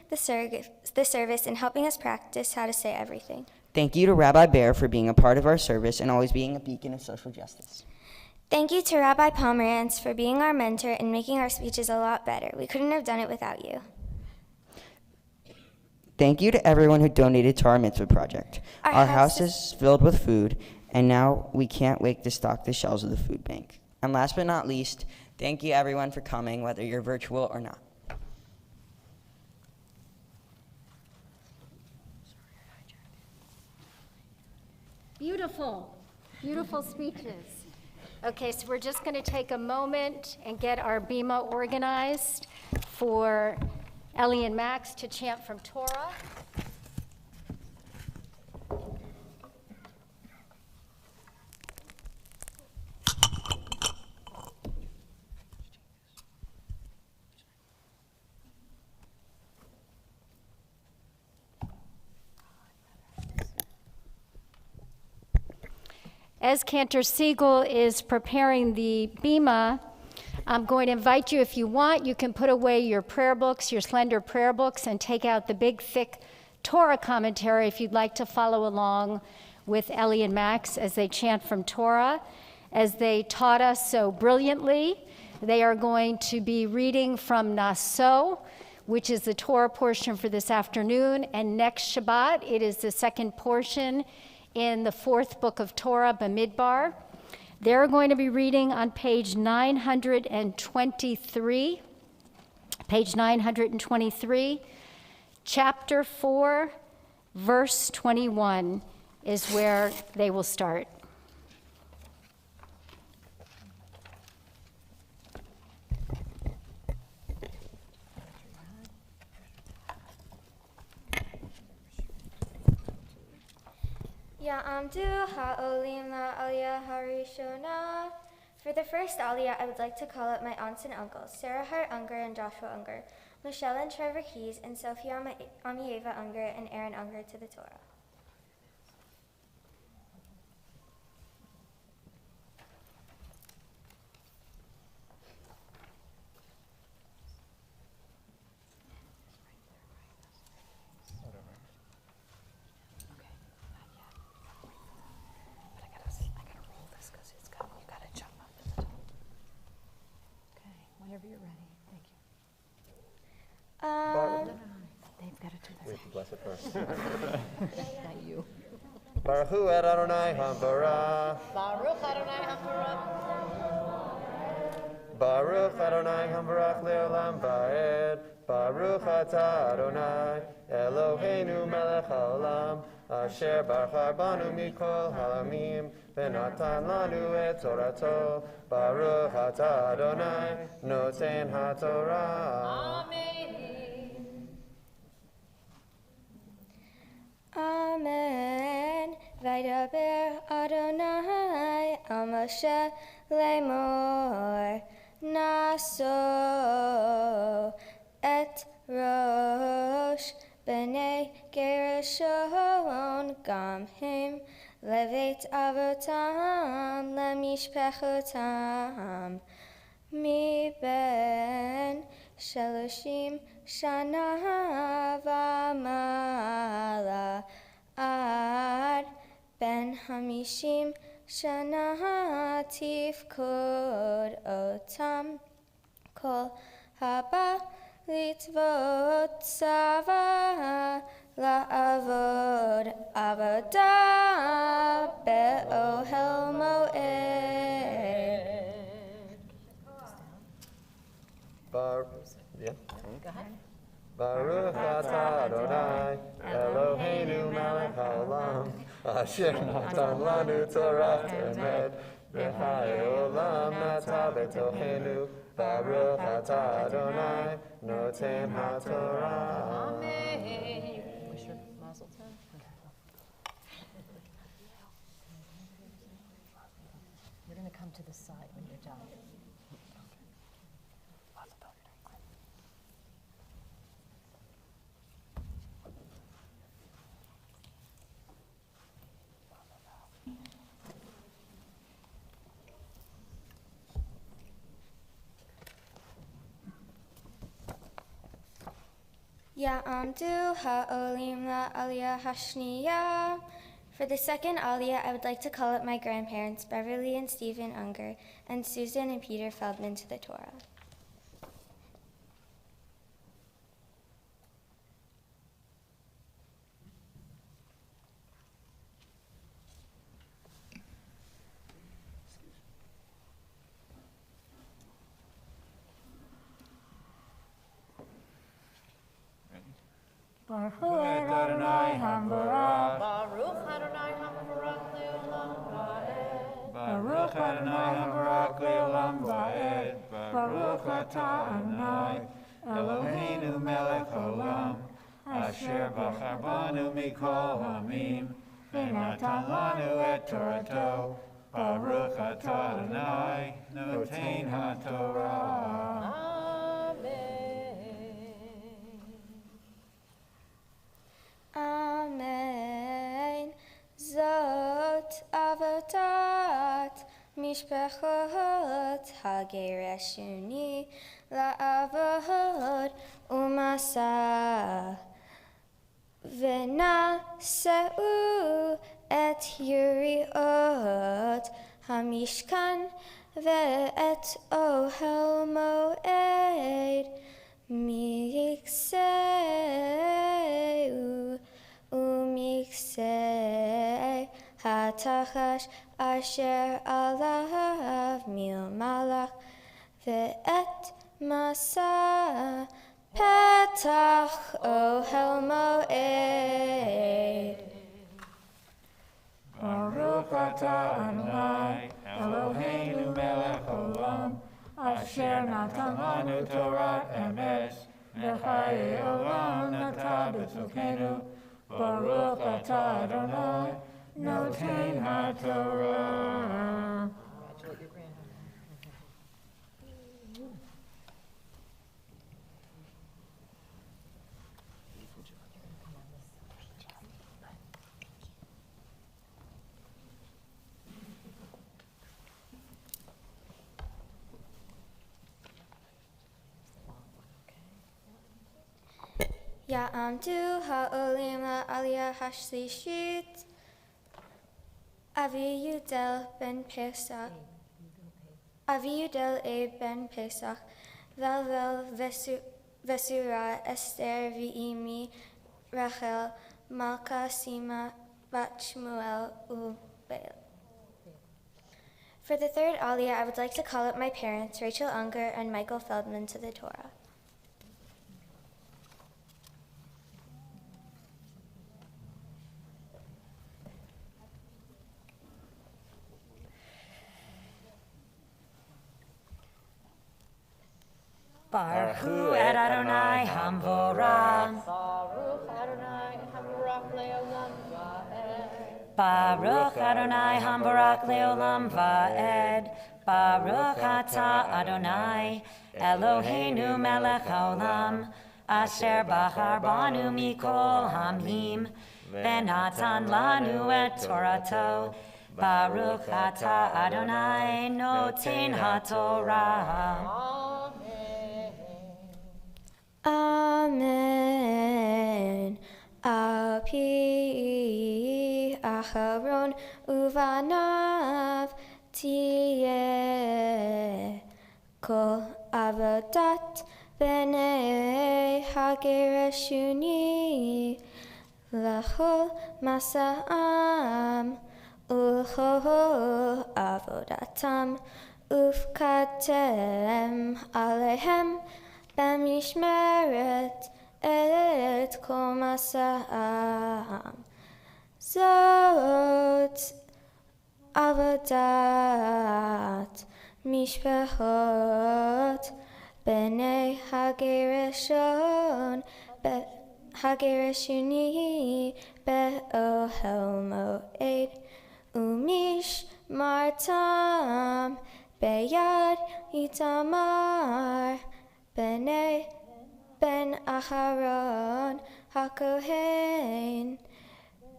the service, and helping us practice how to say everything. Thank you to Rabbi Bear for being a part of our service and always being a beacon of social justice. Thank you to Rabbi Pomerantz for being our mentor and making our speeches a lot better. We couldn't have done it without you. Thank you to everyone who donated to our mitzvah project. Our house is filled with food, and now we can't wait to stock the shelves of the food bank. And last but not least, thank you everyone for coming, whether you're virtual or not. Beautiful, beautiful speeches. Okay, so we're just going to take a moment and get our Bima organized for Ellie and Max to chant from Torah. As Cantor Siegel is preparing the Bima, I'm going to invite you, if you want, you can put away your prayer books, your slender prayer books, and take out the big, thick Torah commentary if you'd like to follow along with Ellie and Max as they chant from Torah. As they taught us so brilliantly, they are going to be reading from Naso, which is the Torah portion for this afternoon, and next Shabbat, it is the second portion in the fourth book of Torah, Bamidbar. They're going to be reading on page 923. Page 923, chapter 4, verse 21 is where they will start. Ya'amdu ha'olim la'aliyah harishona. For the first aliyah, I would like to call up my aunts and uncles, Sarah Hart Unger and Joshua Unger, Michelle and Trevor Keys, and Sophie Amieva Unger and Aaron Unger to the Torah. I gotta roll this because you. Baruch Hu et Adonai Hambarach. Baruch Adonai Hambarach. Baruch Adonai Hambarach le'olam va'ed. Baruch atah Adonai Eloheinu melech haolam asher barach banu mikol halamim v'natan lanu et torato. Baruch atah Adonai noten haTorah. Amen. Vaydaber Adonai al Moshe lemor naso et rosh b'nei Gershon gam him levet avotam lemishpechotam mi ben shaloshim shana v'mala ad ben hamishim shana tifkod otam kol haba litvot sava la'avod avodah be'ohel moed. Baruch atah Adonai Eloheinu melech haolam asher natan lanu Torah emet v'chayei olam nata b'tochenu. Baruch atah Adonai noten haTorah. Wish her mazel tov. You're going to come to the side when you're done. Ya'amdu ha'olim la'aliyah hashniya. For the second aliyah, I would like to call up my grandparents, Beverly and Stephen Unger, and Susan and Peter Feldman to the Torah. Baruch Adonai Hambarach. Baruch Adonai Hambarach le'olam va'ed. Baruch Adonai Hambarach le'olam va'ed. Baruch atah Adonai Eloheinu melech haolam asher bachar banu mikol hamim v'natan lanu et torato. Baruch atah Adonai noten haTorah. Amen. Zot avodat mishpachot hagereshuni la'avod umasa v'naseu et yuriot hamishkan ve'et ohel moed mikseu umiksei hatachash asher alav mil malach ve'et masa petach ohel moed. Baruch atah Adonai Eloheinu melech haolam asher natan lanu Torah emes v'chayei olam nata b'tzokenu. Baruch atah Adonai noten haTorah. Congratulate your granddaughter. Ya'amdu ha'olim la'aliyah hashlishit. Aviyudel ben Pesach. Aviyudel ben Pesach. Velvel Vesura Esther V'imi Rachel Malka Sima Bat Shmuel Ubail. For the third Aliyah, I would like to call up my parents, Rachel Unger and Michael Feldman, to the Torah. Baruch Hu et Adonai Hamvorah. Baruch Adonai Hamvorach Leolam Va'ed. Baruch Atah Adonai Eloheinu Melech Haolam Asher Bahar Banu Mikol Hamim Venatan Lanu et Torato. Baruch Atah Adonai Noten HaTorah. Amen. Al pi Aharon uvanav tiyeh kol avodat bnei hagereshuni lachol masa'am ulchol avodatam ufkatem alehem b'mishmeret et kol masa'am. Zot avodat mishpachot b'nei hagereshuni be'ohel moed umishmartam beyad Itamar b'nei Ben Aharon HaKohen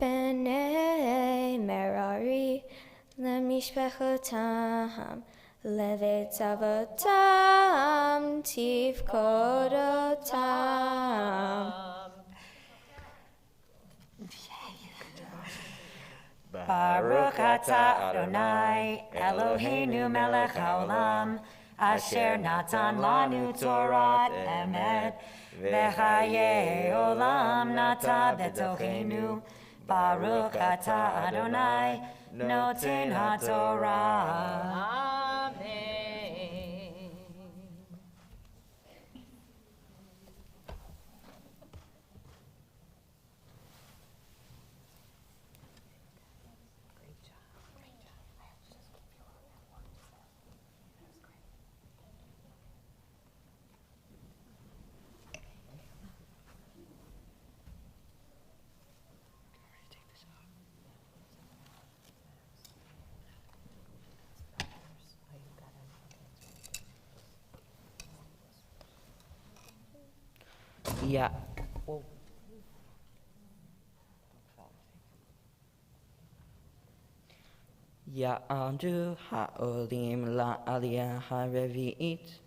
B'nei Merari Lemishpachotam Levet Avotam Tivkodotam. Baruch atah Adonai Eloheinu melech haolam Asher natan lanu Torah emet v'chayei olam nata betochenu. Baruch atah Adonai noten haTorah. Amen. Yeah. Ya'amdu ha'olim la'aliyah ha'revi'it.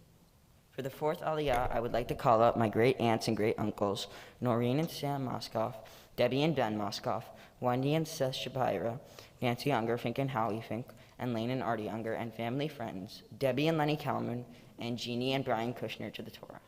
For the fourth aliyah, I would like to call up my great aunts and great uncles, Noreen and Sam Moskoff, Debbie and Ben Moskoff, Wendy and Seth Shapira, Nancy Unger, Fink and Howie Fink, and Lane and Artie Unger, and family friends, Debbie and Lenny Kalman, and Jeannie and Brian Kushner to the Torah.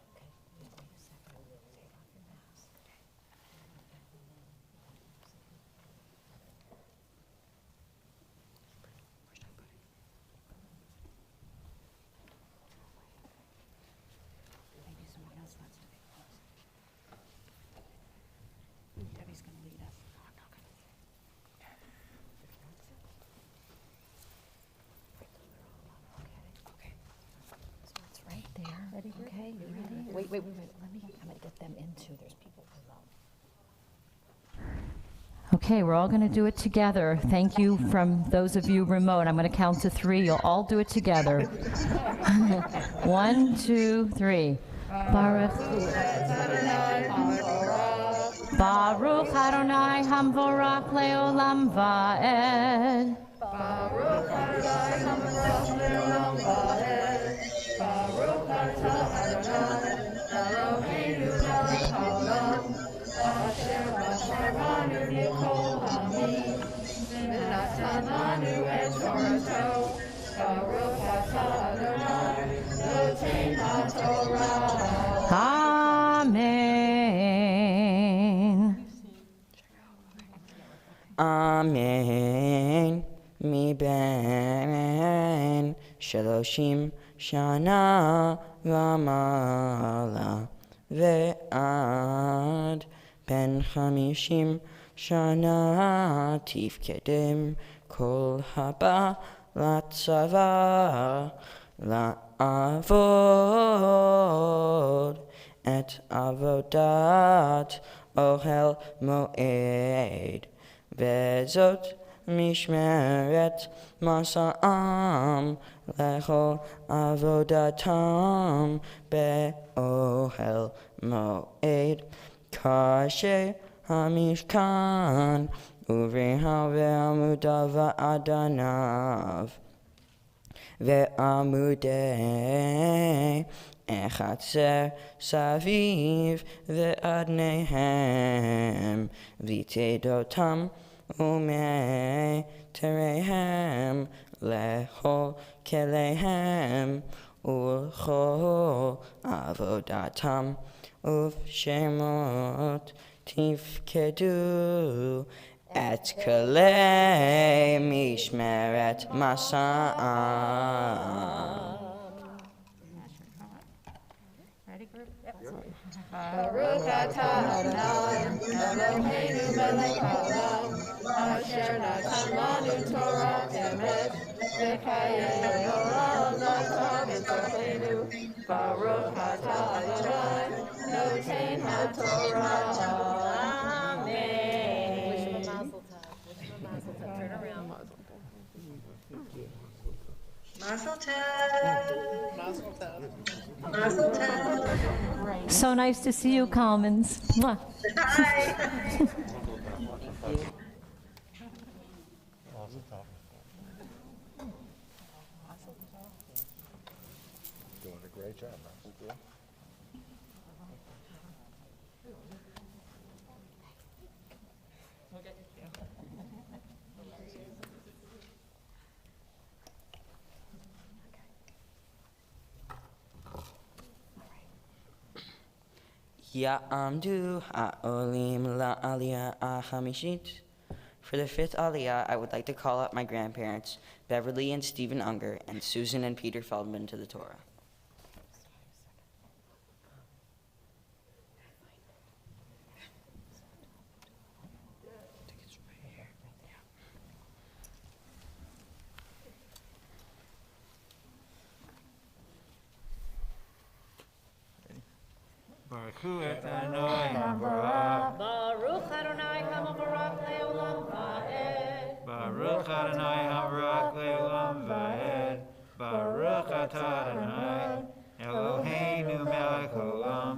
Okay, you ready? Wait. I'm gonna get them into, there's people below. Okay, we're all gonna do it together. Thank you from those of you remote. I'm gonna count to 3. You'll all do it together. 1, 2, 3. Baruch Adonai Hamvorach Leolam Va'ed. Baruch Adonai Hamvorach Leolam Va'ed. Baruch atah Adonai Eloheinu melech haolam asher bachar banu mikol hamim v'natan lanu et Torato. Baruch atah Adonai noten haTorah. Amen. Amen. Mi ben shaloshim shana v'mala ve'ad ben chamishim shana tifkedem kol haba latzava la'avod et avodat ohel moed vezot mishmeret masa'am lechol avodatam be'ohel moed kashe hamishkan uvriha ve'amudav va'adanav ve'amudei echatzer saviv ve'adnehem vitedotam Ume terehem lechol kelehem ulchol avodatam uvshemot tifkedu et kele mishmeret masa'am. Ready, group? Baruch atah Adonai, Eloheinu melech haolam, asher natan lanu Torah emes, v'chayei olam natan b'tochenu. Baruch atah Adonai, noten haTorah. Amen. Wish him a mazel tov. Wish him a mazel tov. Turn around. Mazel tov. Mazel tov. Mazel tov. So nice to see you, Commons. Mwah. Hi. Doing a great job, man. Ya'amdu ha'olim la'aliyah ha'hamishit. For the fifth aliyah, I would like to call up my grandparents, Beverly and Stephen Unger, and Susan and Peter Feldman to the Torah. Baruch Adonai HaBarach. Baruch Adonai HaMavarach Le'olam Va'ed. Baruch Adonai HaBarach Le'olam Va'ed. Baruch atah Adonai, Eloheinu melech haolam,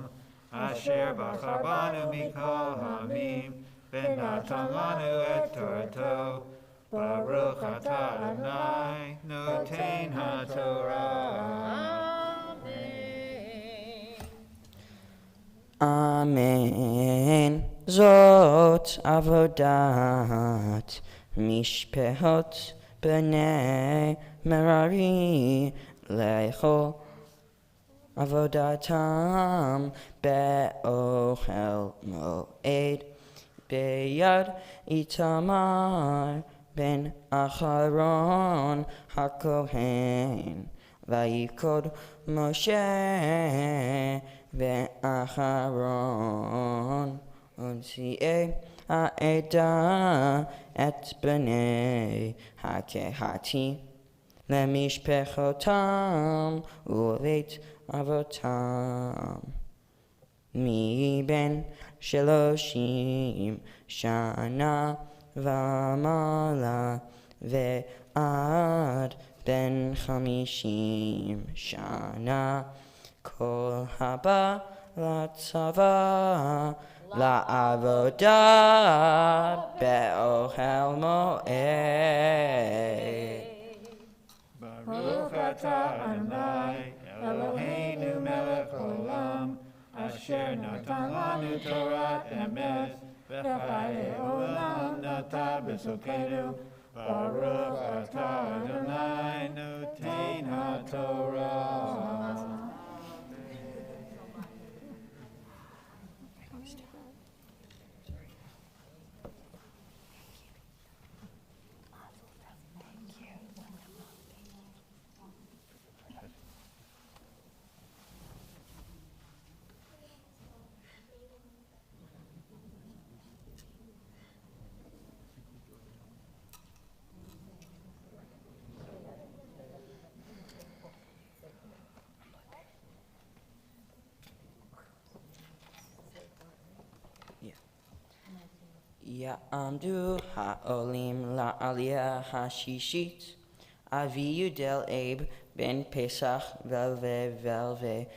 asher bachar banu mikol ha'amim, v'natan lanu et Torato. Baruch atah Adonai, noten haTorah. Amen. Zot avodat mishpehot b'nei Merari lechol avodatam be'ohel moed beyad Itamar ben Acharon hakohen vayikod Moshe ve'acharon unsi'e ha'eda et b'nei ha'kehati lemishpechotam u'leit avotam mi ben sheloshim shana v'mala ve'ad ben chamishim shana kol haba latzava la'avodah be'ohel moed. Baruch atah Adonai, Eloheinu melech haolam, asher natan lanu Torah emes, v'chayei olam natan b'tzokenu. Baruch atah Adonai, noten haTorah. Ya'amdu ha'olim la'aliyah ha'shishit. Avi Yudel Abe ben Pesach velve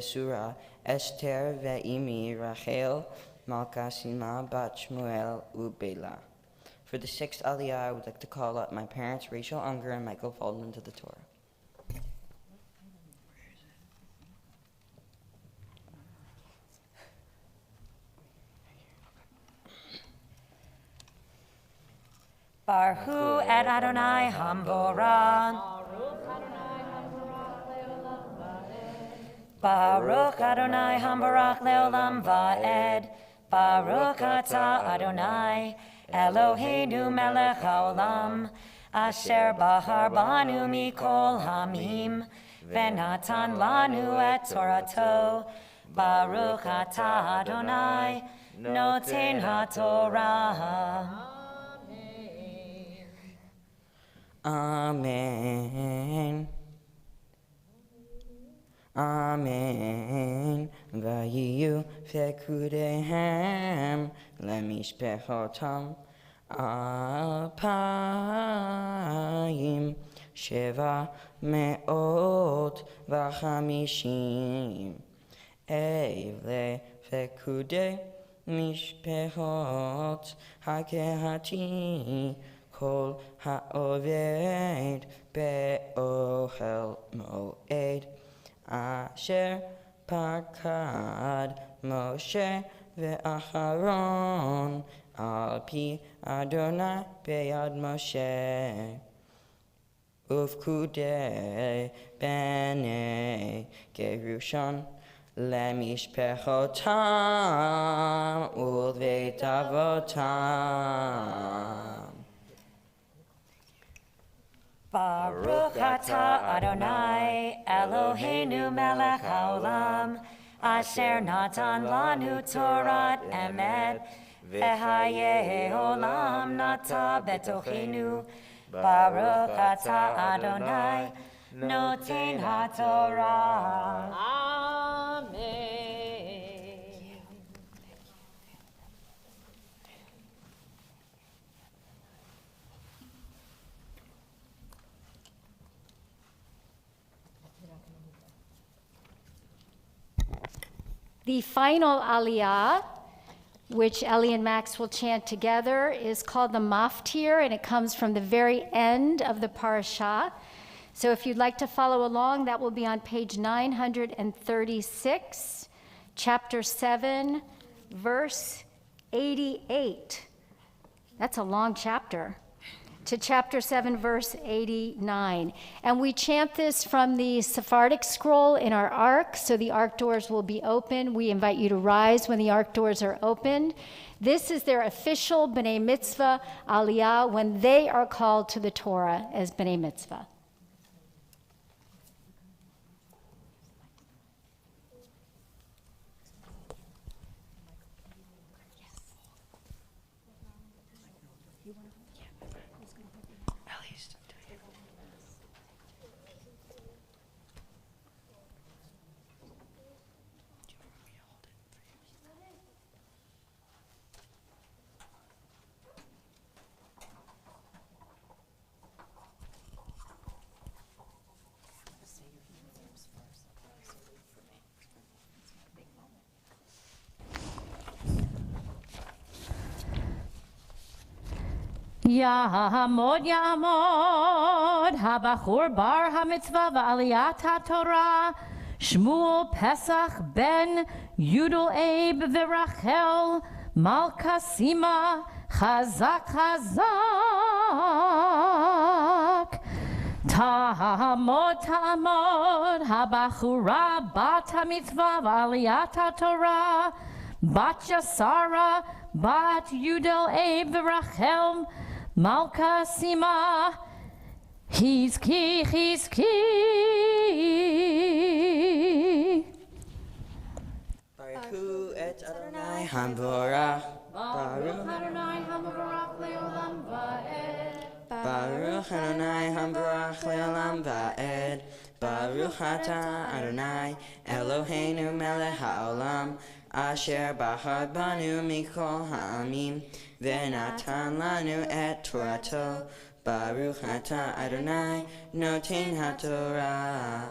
surah Esther ve'imi Rachel Malkasima bat Shmuel ubela. For the sixth Aliyah, I would like to call up my parents, Rachel Unger and Michael Feldman, to the Torah. Baruch et Adonai Hamborah. Baruch Adonai Hamborach leolam va'ed. Baruch atah Adonai Eloheinu melech haolam. Asher bahar banu mikol hamim. Venatan lanu et Torato. Baruch atah Adonai noten haTorah. Amen. Amen. Vayiyu fekudehem lemishpechotam alpayim sheva meot v'chamishim evle fekude mishpechot hakehati kol ha'oved be'ohel moed asher pakad Moshe ve'acharon al pi Adonai be'yad Moshe ufkudei b'nei Gerushan lemishpechotam ulveit avotam. Baruch atah Adonai Eloheinu melech haolam asher natan lanu Torat emet v'hayei olam nata betochenu. Baruch atah Adonai noten haTorah. Amen. The final aliyah, which Ellie and Max will chant together, is called the Maftir, and it comes from the very end of the parashah. So if you'd like to follow along, that will be on page 936, chapter 7, verse 88. That's a long chapter. To chapter 7, verse 89. And we chant this from the Sephardic scroll in our ark, so the ark doors will be open. We invite you to rise when the ark doors are opened. This is their official B'nai Mitzvah aliyah when they are called to the Torah as B'nai Mitzvah. Ya'amod, Ya'amod, Habachur bar hamitzvah va'aliyat ha'torah, Shmuel Pesach ben Yudel Abe v'Rachel, Malka Sima, Chazak Chazak. Ta'amod, Ta'amod, Habachura bat hamitzvah va'aliyat ha'torah, Bat Yasara, Bat Yudel Abe v'Rachel, Malka Sima, Chizki. Baruch et Adonai Hamborach. Baruch Adonai Hamborach le'olam va'ed. Baruch Adonai Hamborach le'olam va'ed. Baruch atah Adonai Eloheinu melech haolam asher bahar banu mikol ha'amim, v'natan lanu et Torato. Baruch atah Adonai, noten haTorah.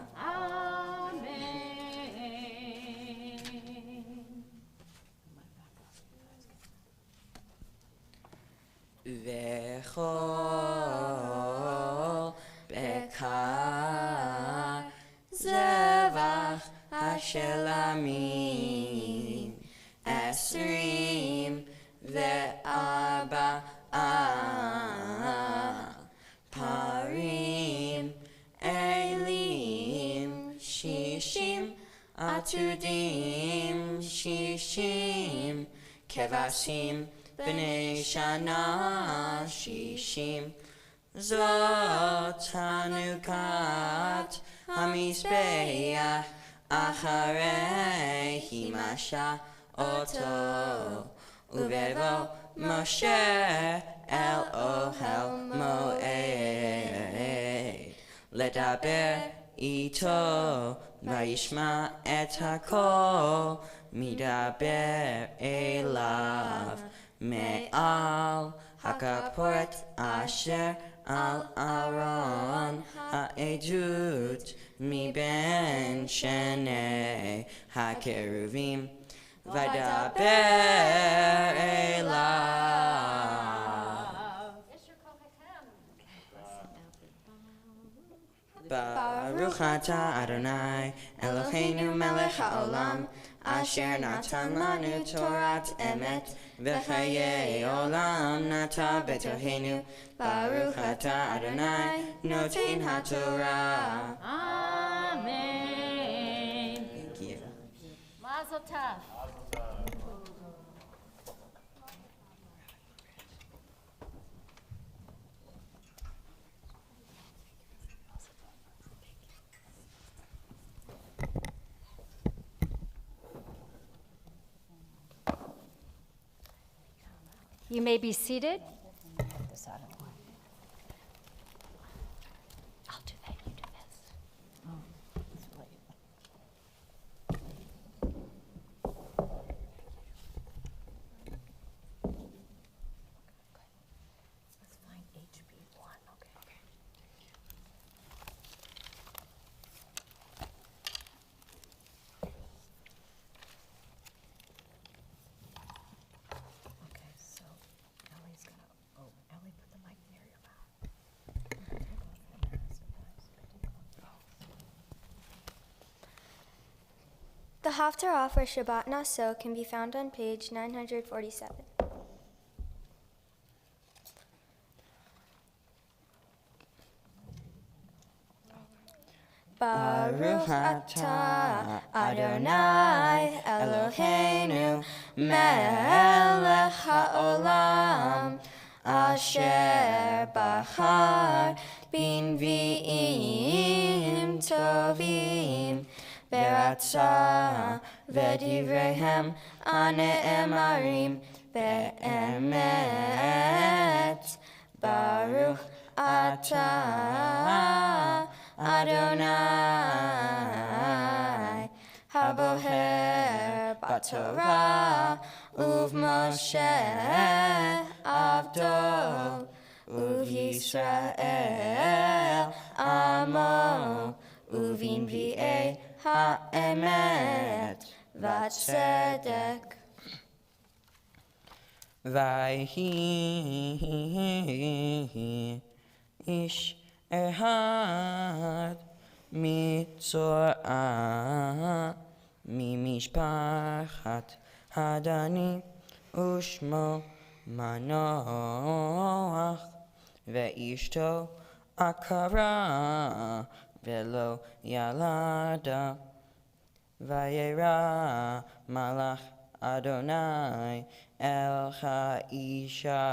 V'chol bekar zevach hashelamim esrim ve'arba parim elim shishim atudim shishim kevasim b'nei shana shishim zot hanukat hamizbeach acharei himasha oto uvevo Moshe el ohel moed ledaber ito vayishma et hakol midaber elav me'al hakaporet asher al Aaron ha'edut mi ben shenei hakeruvim vadaber elav. Baruch atah Adonai Eloheinu melech haolam asher natan lanu Torat emet v'chayei olam nata betohenu. Baruch atah Adonai noten haTorah. Amen. Thank you. Mazel tov. You may be seated. I'll do that, you do this. Oh, it's late. Let's find HB1, okay. Okay, so Ellie's gonna, Ellie, put the mic near your mouth. The Haftarah for Shabbat Naso can be found on page 947. Baruch atah Adonai Eloheinu melech haolam asher bahar b'nvi'im tovim v'ratzah v'divreihem ane'emarim be'emet. Baruch atah Adonai haboher b'Torah uv'Moshe avdo uv'Yisrael amo uv'nvi'ei ha'emet v'tzedek. Vayhi ish ehad mitzorah mimishpachat hadani ushmo manoach ve'ishto akara velo yalada vayera malach Adonai el ha'isha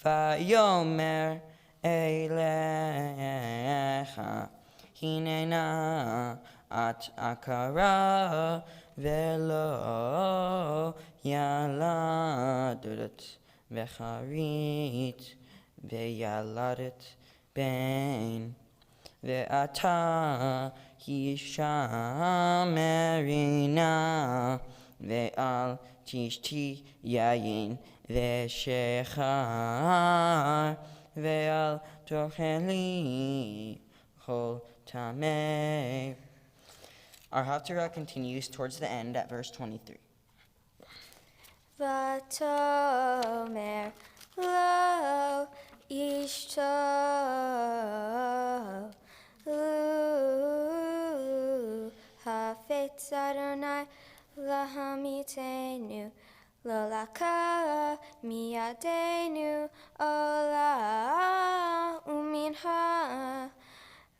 vayomer elecha hinena at akara velo yaladet vecharit veyaladet ben ואתה הישמרי נא, ואל תשתי יין ושכר, ואל תאכלי כל טמא. Our Haftarah continues towards the end at verse 23. ותאמר לו אשתו חפץ אדוני להמיתנו לא לקח מידינו עולה ומנחה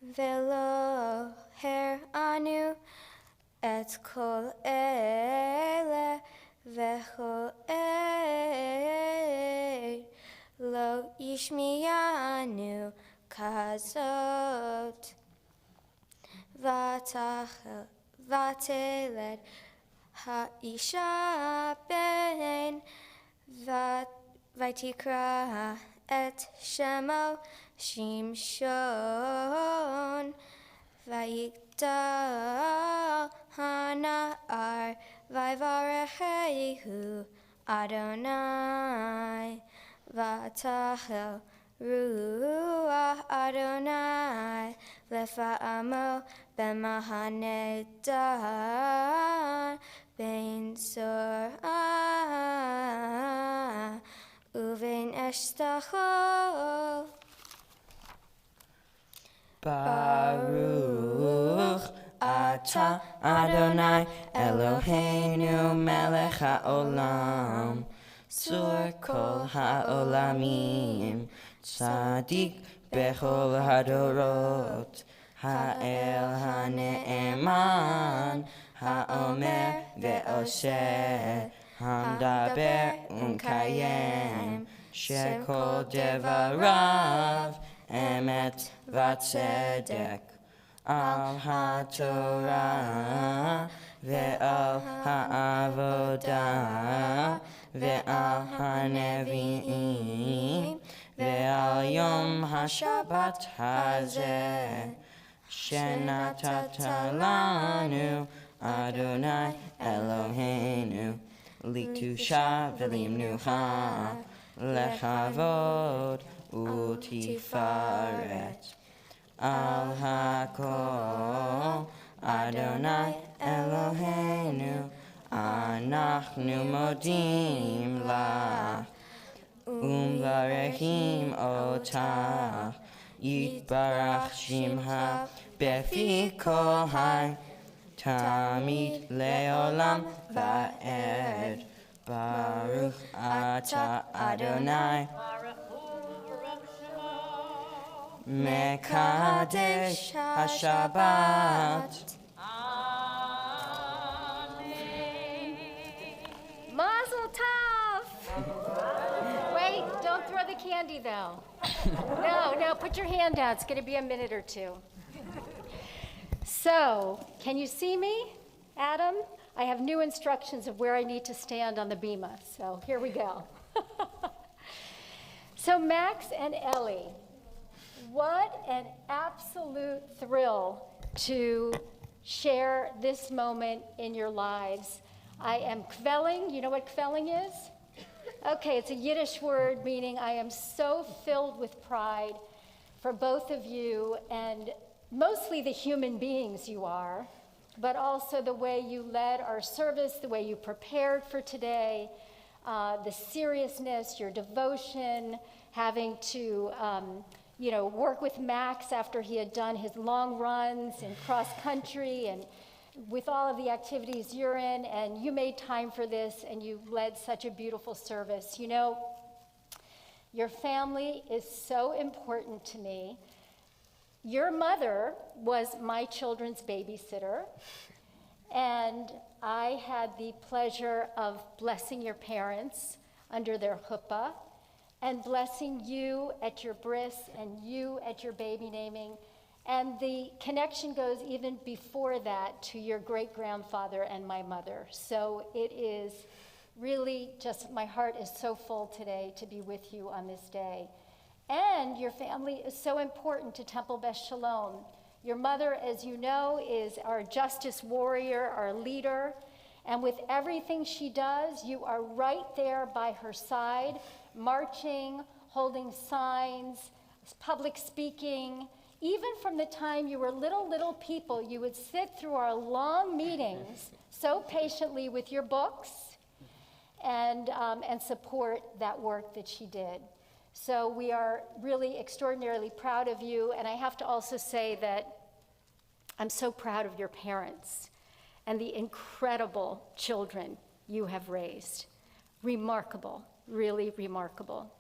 ולא הראנו את כל אלה וכל עת לא ישמיענו כזאת. ותלד האישה בן ותקרא את שמו שמשון, ויגדל הנער ויברכהו אדוני, ותחל רוח אדוני לפעמו במחנה דן בין זורעה ובין אשתחול. ברוך אתה אדוני אלוהינו מלך העולם, צור כל העולמים, צדיק בכל הדורות, האל הנאמן, האומר ועושה, המדבר ומקיים, שכל דבריו אמת וצדק. על התורה ועל העבודה ועל הנביאים ועל יום השבת הזה שנתת לנו אדוני אלוהינו, לקדושה ולמנוחה, לכבוד ותפארת. על הכל אדוני אלוהינו אנחנו מודים לך ומברכים אותך, יתברך שמך בפי כל חי תמיד לעולם ועד. ברוך אתה אדוני מקדש השבת. Mazel tov! Wait, don't throw the candy though. No, put your hand down. It's going to be a minute or two. So, can you see me, Adam? I have new instructions of where I need to stand on the bima. So here we go. So Max and Ellie, what an absolute thrill to share this moment in your lives. I am kvelling. You know what kvelling is? Okay, it's a Yiddish word meaning I am so filled with pride for both of you, and mostly the human beings you are, but also the way you led our service, the way you prepared for today, the seriousness, your devotion, having to work with Max after he had done his long runs in cross country and with all of the activities you're in, and you made time for this and you led such a beautiful service. You know, your family is so important to me. Your mother was my children's babysitter, and I had the pleasure of blessing your parents under their chuppah and blessing you at your bris and you at your baby naming. And the connection goes even before that to your great-grandfather and my mother. So it is really just, my heart is so full today to be with you on this day. And your family is so important to Temple Beth Shalom. Your mother, as you know, is our justice warrior, our leader. And with everything she does, you are right there by her side, marching, holding signs, public speaking. Even from the time you were little people, you would sit through our long meetings so patiently with your books and support that work that she did. So we are really extraordinarily proud of you. And I have to also say that I'm so proud of your parents and the incredible children you have raised. Remarkable, really remarkable.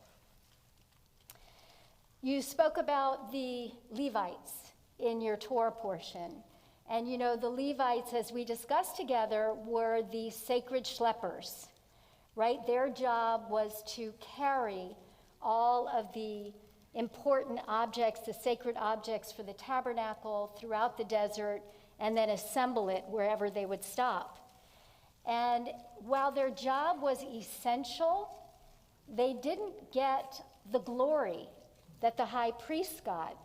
You spoke about the Levites in your Torah portion. And you know, the Levites, as we discussed together, were the sacred schleppers, right? Their job was to carry all of the important objects, the sacred objects for the tabernacle throughout the desert, and then assemble it wherever they would stop. And while their job was essential, they didn't get the glory that the high priest got,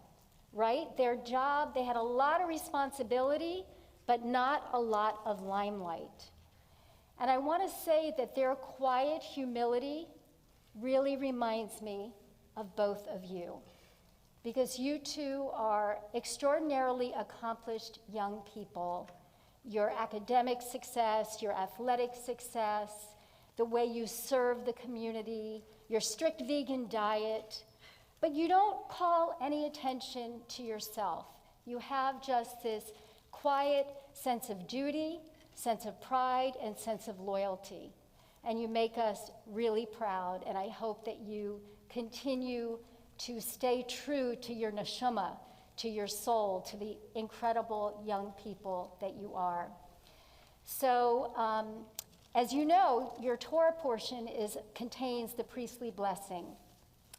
right? Their job, they had a lot of responsibility, but not a lot of limelight. And I want to say that their quiet humility really reminds me of both of you, because you two are extraordinarily accomplished young people. Your academic success, your athletic success, the way you serve the community, your strict vegan diet, but you don't call any attention to yourself. You have just this quiet sense of duty, sense of pride, and sense of loyalty. And you make us really proud, and I hope that you continue to stay true to your neshama, to your soul, to the incredible young people that you are. So, as you know, your Torah portion contains the priestly blessing.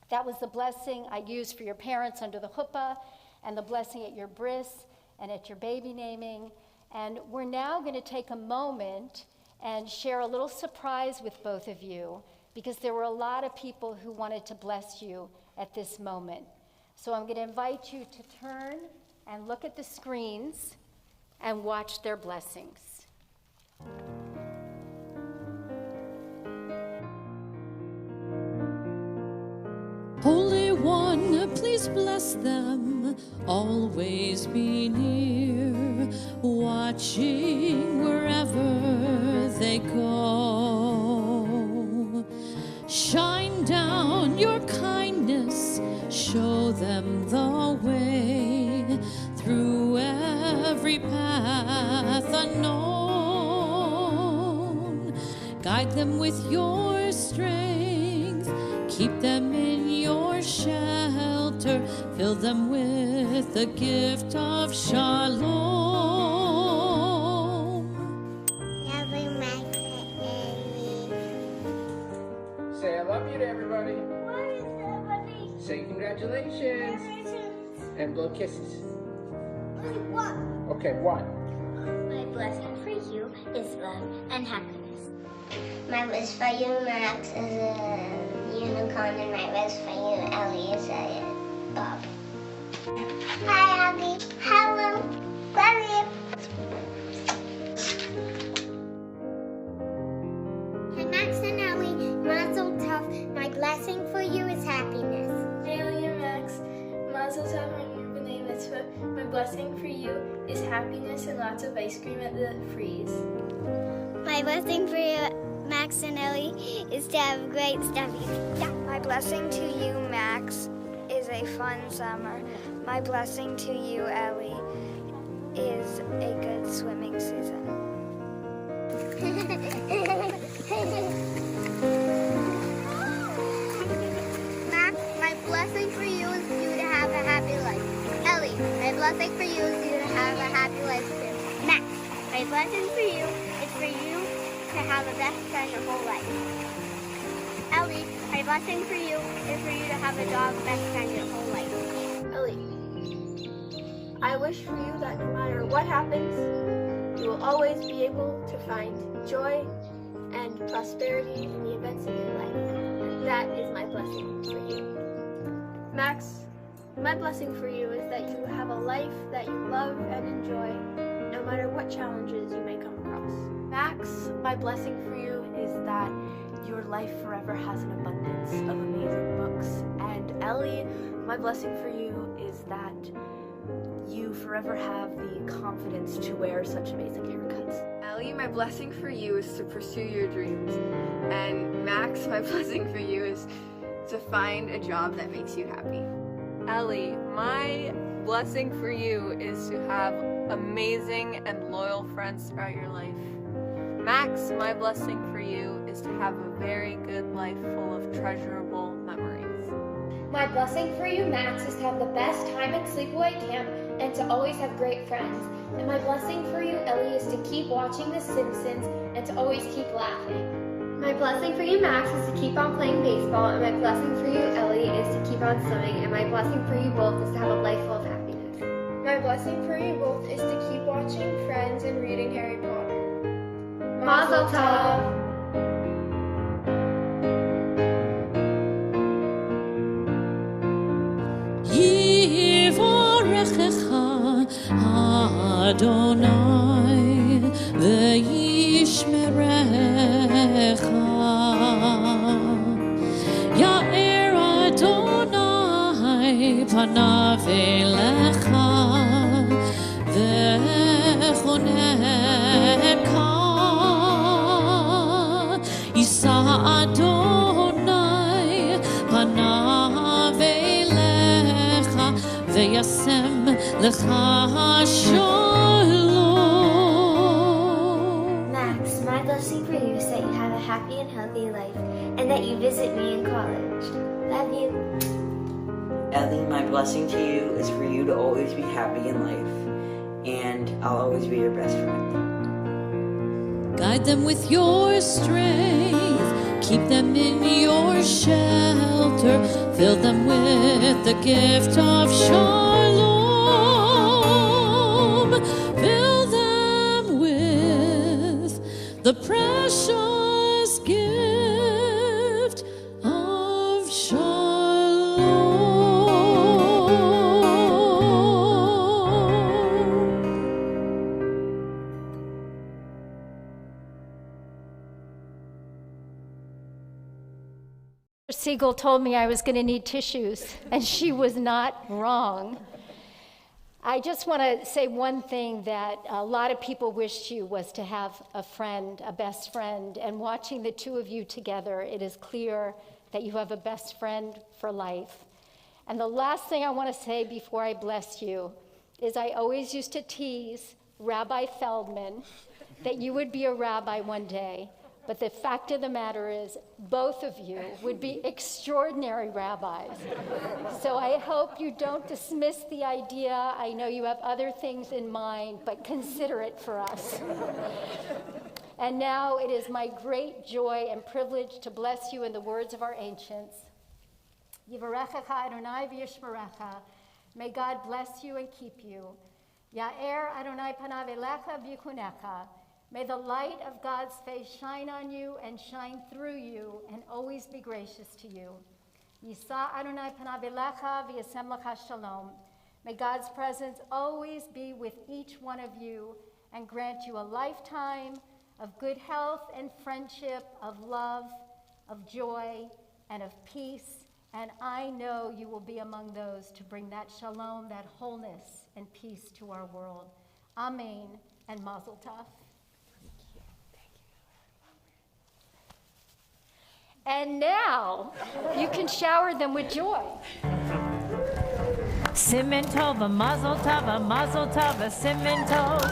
That was the blessing I used for your parents under the chuppah, and the blessing at your bris and at your baby naming. And we're now going to take a moment and share a little surprise with both of you, because there were a lot of people who wanted to bless you at this moment. So I'm going to invite you to turn and look at the screens and watch their blessings. Holy One, please bless them, always be near, watching wherever they go. Shine down your kindness, show them the way, through every path unknown. Guide them with your strength, keep them in your shelter, fill them with the gift of shalom. Say I love you to everybody. Say congratulations. And blow kisses. Okay, one. My blessing for you is love and happiness. My wish for you, Max, is a unicorn, and my wish for you, Ellie, is a bob. Hi, Abby. Hello. Love you. Hi, Max and Ellie. Mazel tov. My blessing for you is happiness. Hey, Ellie and Max. Mazel tov on your B'nai Mitzvah. My blessing for you is happiness and lots of ice cream at the freeze. My blessing for you, Max and Ellie, is to have great stuff. My blessing to you, Max, is a fun summer. My blessing to you, Ellie, is a good swimming season. Max, my blessing for you is you to have a happy life. Ellie, my blessing for you is you to have a happy life too. Max, my blessing for you is for you to have a best friend your whole life. Ellie, my blessing for you is for you to have a dog best friend your whole life. Ellie, I wish for you that no matter what happens, you will always be able to find joy and prosperity in the events of your life. And that is my blessing for you. Max, my blessing for you is that you have a life that you love and enjoy, no matter what challenges you may come across. Max, my blessing for you is that your life forever has an abundance of amazing books. And Ellie, my blessing for you is that you forever have the confidence to wear such amazing haircuts. Ellie, my blessing for you is to pursue your dreams. And Max, my blessing for you is to find a job that makes you happy. Ellie, my blessing for you is to have amazing and loyal friends throughout your life. Max, my blessing for you is to have a very good life full of treasurable memories. My blessing for you, Max, is to have the best time at Sleepaway Camp and to always have great friends. And my blessing for you, Ellie, is to keep watching The Simpsons and to always keep laughing. My blessing for you, Max, is to keep on playing baseball, and my blessing for you, Ellie, is to keep on swimming, and my blessing for you both is to have a life full of happiness. My blessing for you both is to keep watching Friends and reading Harry Potter. Mazel tov! Adonai ve'yishmerecha Ya'er Adonai panav elecha ve'choneka Yisa Adonai panav elecha ve'yasem lecha shalom. Max, my blessing for you is that you have a happy and healthy life, and that you visit me in college. Love you. Ellie, my blessing to you is for you to always be happy in life, and I'll always be your best friend. Guide them with your strength, keep them in your shelter, fill them with the gift of shalom, fill them with the precious gift of shalom. Siegel told me I was going to need tissues, and she was not wrong. I just want to say one thing that a lot of people wished you was to have a friend, a best friend, and watching the two of you together, it is clear that you have a best friend for life. And the last thing I want to say before I bless you is I always used to tease Rabbi Feldman that you would be a rabbi one day. But the fact of the matter is, both of you would be extraordinary rabbis. So I hope you don't dismiss the idea. I know you have other things in mind, but consider it for us. And now it is my great joy and privilege to bless you in the words of our ancients. Yivarechecha Adonai v'yishmerecha. May God bless you and keep you. Ya'er Adonai panav elecha v'yikunecha. May the light of God's face shine on you and shine through you and always be gracious to you. Yisa Adonai panav elecha v'yasem lecha shalom. May God's presence always be with each one of you and grant you a lifetime of good health and friendship, of love, of joy, and of peace. And I know you will be among those to bring that shalom, that wholeness and peace to our world. Amen and mazel tov. And now you can shower them with joy. Simen tov, a mazel tov, a mazel tov, a simen tov,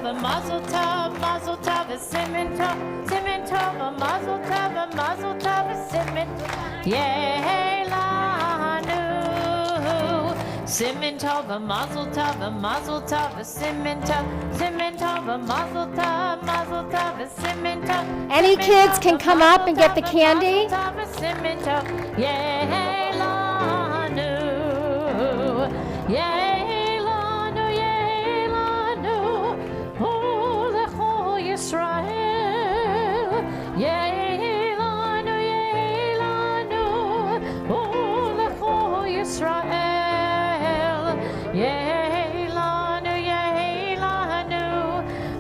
a mazel tov, a simen tov, a mazel tov, a simen, Yehlanu. Simen tov, a mazel tov, a simen tov, a mazel tov, a simen tov. Any kids can come up and get the candy. Yehlanu, Yehlanu, Olecho Yisrael. Yehlanu, Yehlanu, Olecho Yisrael. Yehelanu, Yehelanu,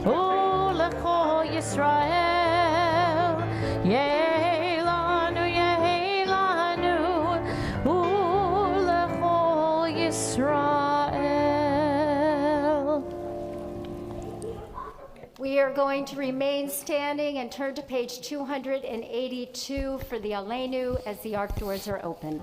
Ulechol Yisrael. Yehelanu, Yehelanu, Ulechol Yisrael. We are going to remain standing and turn to page 282 for the Aleinu as the ark doors are open.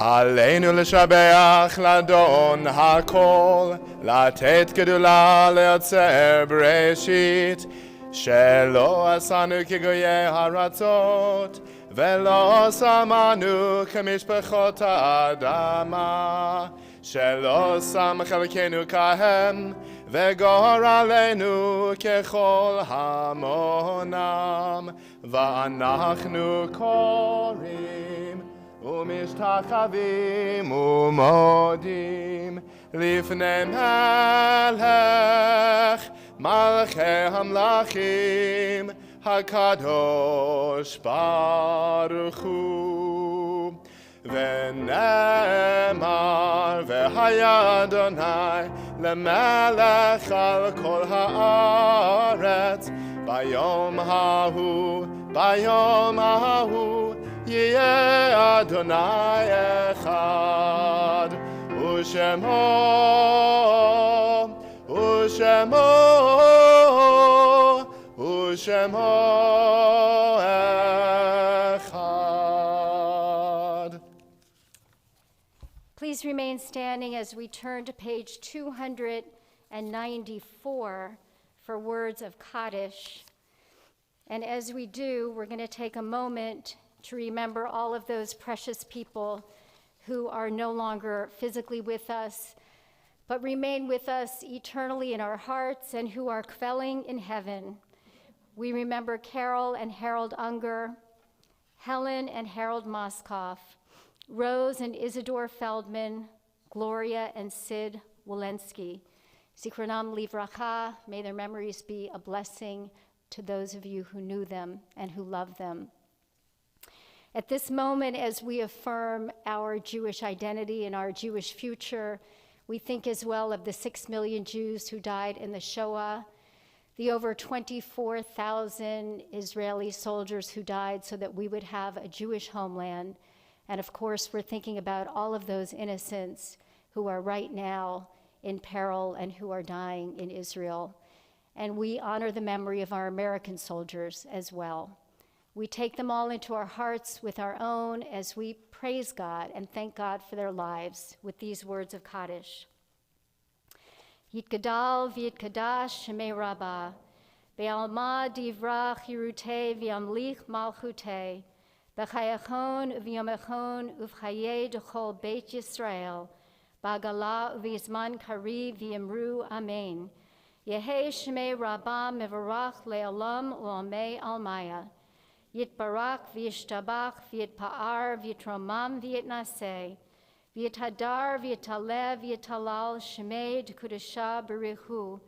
עלינו לשבח לאדון הכל, לתת גדולה ליוצר בראשית, שלא עשנו כגויי הארצות, ולא שמנו כמשפחות האדמה, שלא שם חלקנו כהם, וגורלנו ככל המונם, ואנחנו קוראים ומשתחווים ומודים לפני מלך מלכי המלכים הקדוש ברוך הוא. ונאמר והיה אדוני למלך על כל הארץ ביום ההוא יהיה אדוני אחד, ושמו אחד. Please remain standing as we turn to page 294 for words of Kaddish. And as we do, we're going to take a moment to remember all of those precious people who are no longer physically with us, but remain with us eternally in our hearts and who are quelling in heaven. We remember Carol and Harold Unger, Helen and Harold Moskoff, Rose and Isidore Feldman, Gloria and Sid Walensky. Zichronam livracha, may their memories be a blessing to those of you who knew them and who love them. At this moment, as we affirm our Jewish identity and our Jewish future, we think as well of the 6 million Jews who died in the Shoah, the over 24,000 Israeli soldiers who died so that we would have a Jewish homeland. And of course, we're thinking about all of those innocents who are right now in peril and who are dying in Israel. And we honor the memory of our American soldiers as well. We take them all into our hearts with our own as we praise God and thank God for their lives with these words of Kaddish. Yitgadal v'yitkadash shemei rabbah, be'alma divra chirutei v'yamlich malchutei, b'chayachon v'yomechon uv'chayei d'chol beit Yisrael, ba'gala v'yizman kari v'yimru amen. Yehei shemei rabbah mevarach le'olam u'amei almaya. Yitbarak v'yishtabach v'yitpa'ar v'yitromam v'yitnaseh, v'yithadar v'yitalev v'yitalal shemei d'kudasha b'richu,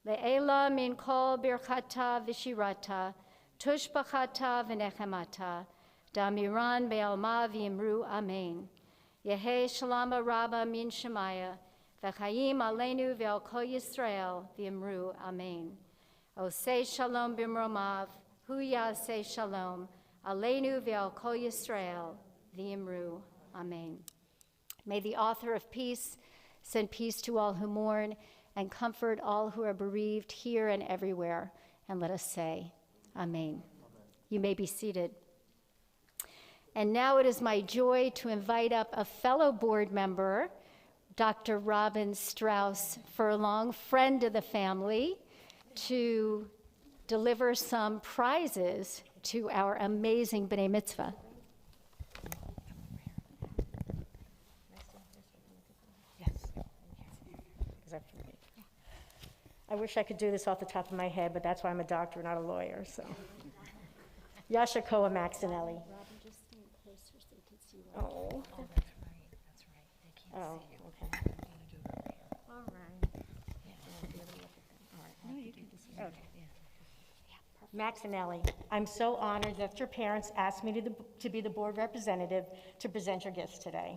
le'ela min kol birchata v'shirata, tushbachata v'nechemata, damiran be'alma v'yimru amen. Yehei shalama rabba min shemaya, v'chayim aleinu ve'al kol Yisrael v'yimru amen. Osei shalom b'mromav, Hu yaseh shalom, aleinu ve'al kol Yisrael, v'yimru, amen. May the author of peace send peace to all who mourn and comfort all who are bereaved here and everywhere. And let us say, amen. You may be seated. And now it is my joy to invite up a fellow board member, Dr. Robin Strauss Furlong, friend of the family, to deliver some prizes to our amazing B'nai Mitzvah. I wish I could do this off the top of my head, but that's why I'm a doctor, not a lawyer, so. Yasha Koa Max and Ellie. Oh. That's right. They can't see you. Okay. All right. Okay. Max and Ellie, I'm so honored that your parents asked me to be the board representative to present your gifts today.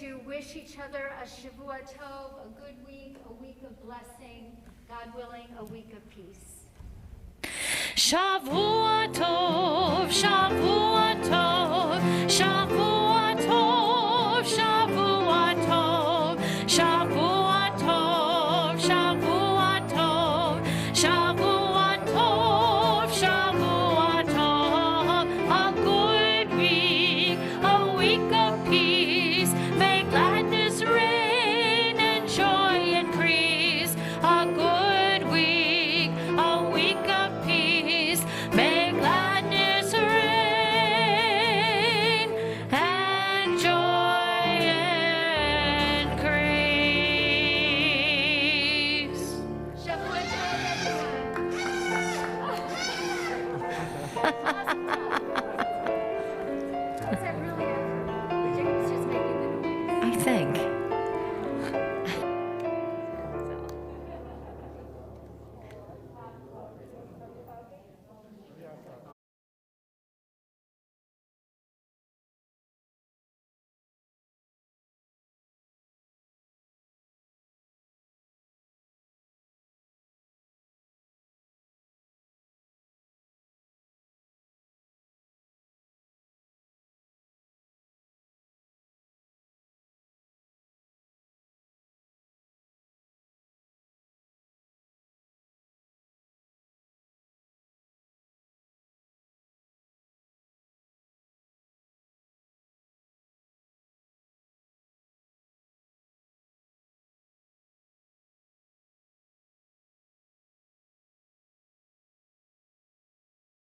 To wish each other a Shavua Tov, a good week, a week of blessing, God willing, a week of peace. Shavua Tov, Shavua Tov, Shavua Tov, Shavua Tov, Shavua Tov, Shavua Tov, Shavua Tov, Shavua Tov, a good week, a week of peace. May gladness reign and joy increase. A good week, a week of peace. May gladness reign and joy increase. Shavua Tov, everyone. Was that really James just making the noise? I think.